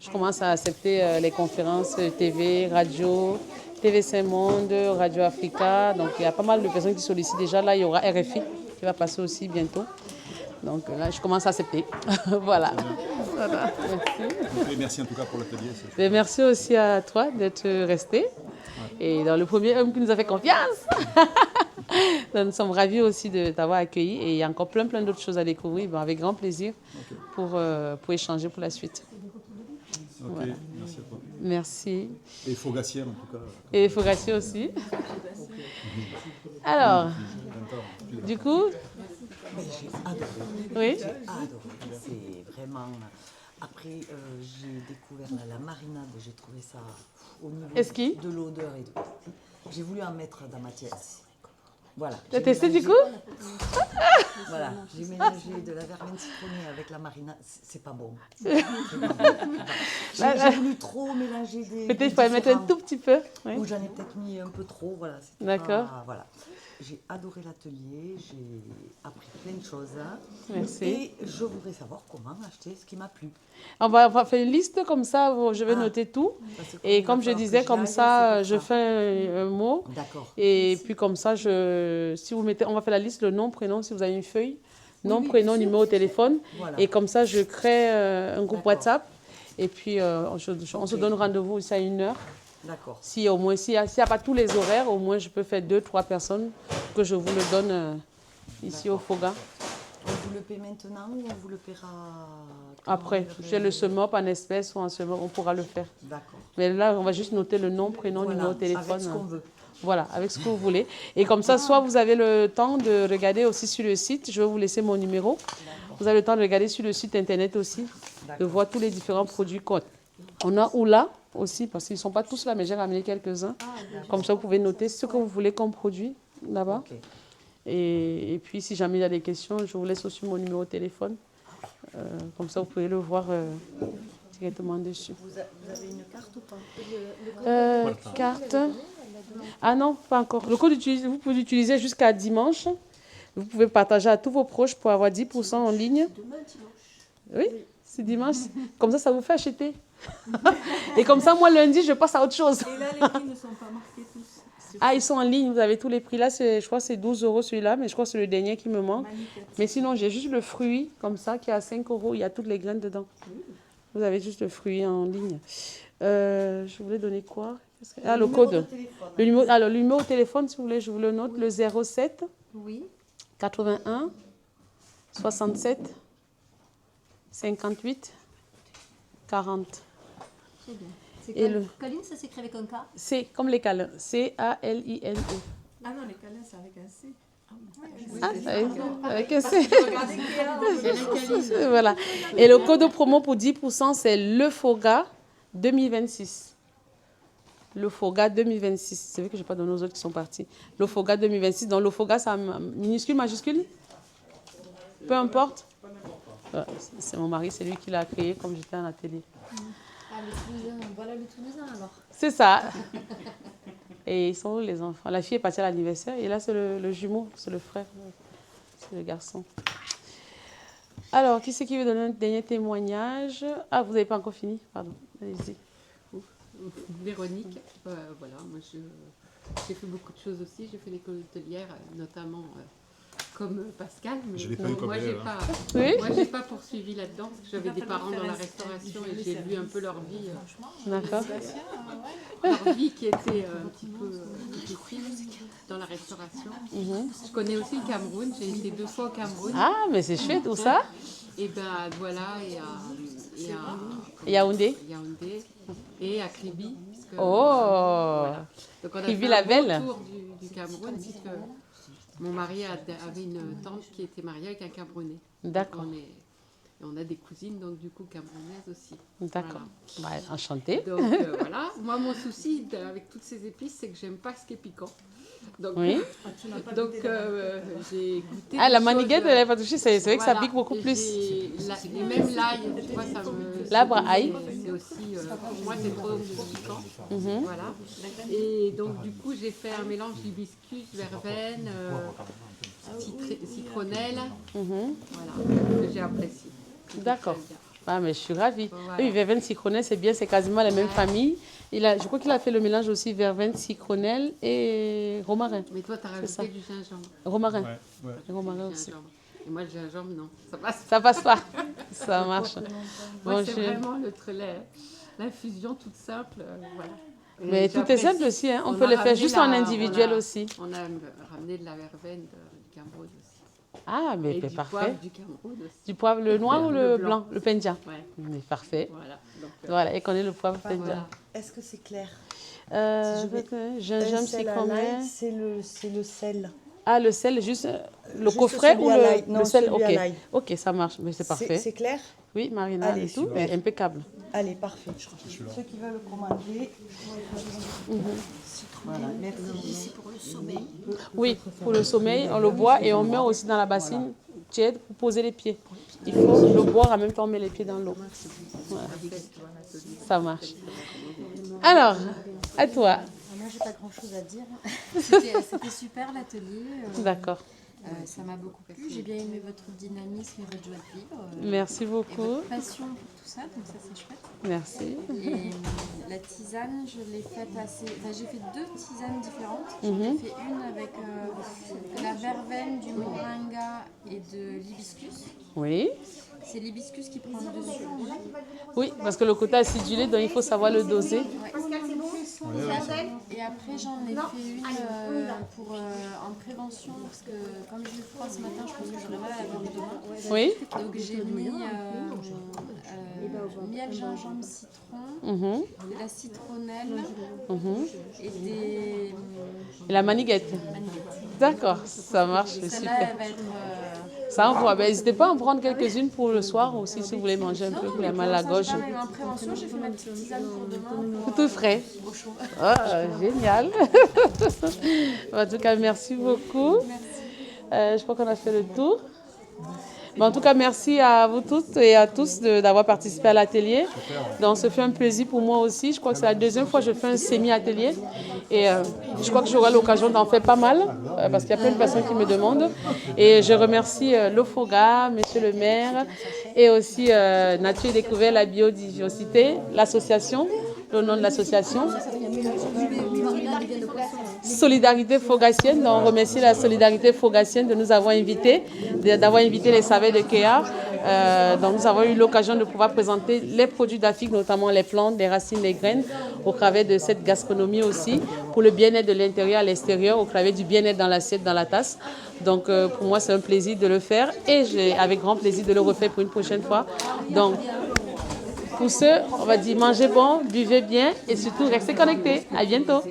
je commence à accepter les conférences TV, radio, TV5 Monde, Radio Africa. Donc il y a pas mal de personnes qui sollicitent déjà. Là, il y aura RFI qui va passer aussi bientôt. Donc là, je commence à accepter. Voilà. Merci. Okay, merci en tout cas pour l'atelier. Merci aussi à toi d'être resté. Et dans le premier homme qui nous a fait confiance. Donc, nous sommes ravis aussi de t'avoir accueilli et il y a encore plein d'autres choses à découvrir. Bon, avec grand plaisir pour échanger pour la suite. Ok, voilà. Merci à toi. Merci. Et Fogassier en tout cas. Et Fogassier aussi. Alors, du coup... J'ai adoré. Oui. J'ai adoré. C'est vraiment... Après, j'ai découvert la marinade, j'ai trouvé ça au niveau de l'odeur et de... J'ai voulu en mettre dans ma pièce. Voilà. Tu as testé du coup? Voilà, j'ai mélangé de la verveine citronnée avec la marinade. C'est pas bon. J'ai voulu trop mélanger des... Peut-être qu'il fallait mettre un tout petit peu. Oui. Ou j'en ai peut-être mis un peu trop. Voilà. D'accord. Voilà. J'ai adoré l'atelier, j'ai appris plein de choses. Merci. Et je voudrais savoir comment acheter ce qui m'a plu. On va faire une liste comme ça, je vais noter tout. Et comme je disais, comme ça, je fais un mot. D'accord. Et puis comme ça, si vous mettez, on va faire la liste, le nom, prénom, si vous avez une feuille. Nom, prénom, numéro de téléphone. Voilà. Et comme ça, je crée un groupe WhatsApp. Et puis, on se donne rendez-vous aussi à 1h. D'accord. S'il n'y a pas tous les horaires, au moins je peux faire 2-3 personnes que je vous le donne ici au Foga. On vous le paie maintenant ou on vous le paiera après? J'ai le SEMOP en espèces ou en SEMOP, on pourra le faire. D'accord. Mais là, on va juste noter le nom, prénom, numéro de téléphone. Avec ce qu'on veut. Voilà, avec ce que vous voulez. Et comme ça, soit vous avez le temps de regarder aussi sur le site, je vais vous laisser mon numéro. Vous avez le temps de regarder sur le site internet aussi, de voir tous les différents produits qu'on a ou là aussi, parce qu'ils ne sont pas tous là, mais j'ai ramené quelques-uns. Comme ça, vous pouvez noter ce que vous voulez comme produit. là-bas. Ok. Et puis, si jamais il y a des questions, je vous laisse aussi mon numéro de téléphone. Comme ça, vous pouvez le voir directement dessus. Vous avez une carte ou pas? Carte. Ah non, pas encore. Le code, vous pouvez l'utiliser jusqu'à dimanche. Vous pouvez partager à tous vos proches pour avoir 10% en ligne. Demain, dimanche. Oui, c'est dimanche. Comme ça vous fait acheter. Et comme ça, moi, lundi, je passe à autre chose. Et là, les prix ne sont pas marqués tous. Ah, ils sont en ligne. Vous avez tous les prix. Là, je crois que c'est 12 € celui-là, mais je crois que c'est le dernier qui me manque. Mais sinon, j'ai juste le fruit, comme ça, qui est à 5 €. Il y a toutes les graines dedans. Vous avez juste le fruit en ligne. Je voulais donner quoi? Ah, le code. Le numéro de téléphone, si vous voulez, je vous le note. Le 07 81 67 58 40. C'est bien. Et Caline, ça s'écrit avec un K? C'est comme les câlins. CALINE. Ah non, les câlins, c'est avec un C. Avec un C. Voilà. Et le code de promo pour 10%, c'est le FOGA 2026. Le FOGA 2026. C'est vrai que je n'ai pas donné aux autres qui sont partis. Le FOGA 2026. Donc le FOGA, c'est minuscule, majuscule? Peu importe. C'est mon mari, c'est lui qui l'a créé comme j'étais en atelier. Ah, le Toulousain. Voilà le Toulousain alors. C'est ça. Et ils sont où les enfants? La fille est partie à l'anniversaire et là c'est le jumeau, c'est le frère, c'est le garçon. Alors, qui c'est qui veut donner un dernier témoignage? Ah, vous n'avez pas encore fini? Pardon, allez-y. Véronique, voilà, moi j'ai fait beaucoup de choses aussi. J'ai fait l'école hôtelière, notamment comme Pascal. Mais je l'ai pas eu comme moi, j'ai pas poursuivi là-dedans parce que j'avais des parents dans la restauration et j'ai vu un peu leur vie. D'accord. Leur vie qui était un petit peu difficile dans la restauration. Je connais aussi le Cameroun. J'ai été 2 fois au Cameroun. Ah, mais c'est chouette, où ça? Et ben voilà, et à Yaoundé. Yaoundé et à Kribi. Voilà. Donc on a fait un beau tour du Cameroun puisque mon mari avait une tante qui était mariée avec un Camerounais. D'accord. On a des cousines, donc du coup camerounaises aussi. D'accord. Voilà. Bah, enchantée. Donc voilà. Moi, mon souci avec toutes ces épices, c'est que j'aime pas ce qui est piquant. Donc, oui. J'ai goûté. Ah, la maniguette, elle n'est pas touchée, c'est vrai que ça pique beaucoup plus. Et même l'ail, tu vois, ça me. L'arbre ail. C'est aussi. Pour moi, c'est trop piquant. Voilà. Et donc, du coup, j'ai fait un mélange d'hibiscus, verveine, citronnelle. Voilà. Que j'ai apprécié. D'accord. Ah, mais je suis ravie. Voilà. Oui, verveine, citronnelle, c'est bien, c'est quasiment la même famille. Je crois qu'il a fait le mélange aussi verveine, citronnelle et romarin. Mais toi, tu as rajouté du gingembre. Romarin. Ouais. Romarin aussi. Et moi, le gingembre, non. Ça passe. Ça passe pas. Ça marche. Moi, c'est vraiment l'infusion toute simple. Voilà. Mais tout est simple aussi. Hein. On peut le faire juste en individuel aussi. On a ramené de la verveine du Cameroun aussi. Ah, mais et parfait. Du poivre du Cameroun aussi. Du poivre, le noir ou le blanc? Le pendia. Ouais. Mais parfait. Voilà. Donc, voilà, et qu'on ait le poivre pendia. Voilà. Est-ce que c'est clair? Gingembre, citron, c'est le sel. Ah, le sel, juste le coffret ou le sel? Ok, ok, ça marche, mais c'est parfait. C'est clair? Oui, Marina, allez, et tout, et impeccable. Allez, parfait. Ceux qui veulent commander. Voilà, merci. C'est pour le sommeil. Oui, pour le sommeil, on le boit et on met aussi dans la bassine tiède pour poser les pieds. Il faut le boire en même temps, on met les pieds dans l'eau. Voilà. Ça marche. Alors, à toi. Moi, j'ai pas grand-chose à dire. C'était super l'atelier. D'accord. Ça m'a beaucoup plu. J'ai bien aimé votre dynamisme et votre joie de vivre. Merci beaucoup. Et votre passion pour tout ça, donc ça c'est chouette. Merci. Et la tisane, je l'ai faite assez. Enfin, j'ai fait 2 tisanes différentes. J'en ai fait une avec la verveine, du moringa et de l'hibiscus. Oui. C'est l'hibiscus qui prend le dessus. Oui, parce que le côté acidulé, donc il faut savoir le doser. Et après, j'en ai fait une en prévention, parce que comme j'ai eu froid ce matin, je pense que j'aurais mal à la gorge demain. Oui. Donc j'ai mis miel, gingembre, citron, de la citronnelle et des... Et la maniguette. D'accord, ça marche, c'est super. Elle va être... Ça envoie. Ben, n'hésitez pas à en prendre quelques-unes pour le soir aussi si vous voulez manger un peu, vous avez mal à la gorge. En prévention, j'ai fait ma petite tisane pour demain. Tout frais. Au chaud. Ah, génial. En tout cas, merci beaucoup. Je crois qu'on a fait le tour. Mais en tout cas, merci à vous toutes et à tous d'avoir participé à l'atelier. Donc, ce fait un plaisir pour moi aussi. Je crois que c'est la deuxième fois que je fais un semi-atelier. Et je crois que j'aurai l'occasion d'en faire pas mal, parce qu'il y a plein de personnes qui me demandent. Et je remercie l'OFOGA, monsieur le maire, et aussi Nature et Découverte, la biodiversité, l'association, le nom de l'association. Solidarité Fogassienne. Donc, on remercie la Solidarité Fogassienne de nous avoir invités, d'avoir invité les saveurs de Kéa. Donc, nous avons eu l'occasion de pouvoir présenter les produits d'Afrique, notamment les plantes, les racines, les graines, au travers de cette gastronomie aussi, pour le bien-être de l'intérieur à l'extérieur, au travers du bien-être dans l'assiette, dans la tasse. Donc, pour moi, c'est un plaisir de le faire et j'ai avec grand plaisir de le refaire pour une prochaine fois. Donc, pour ceux, on va dire mangez bon, buvez bien et surtout restez connectés. À bientôt.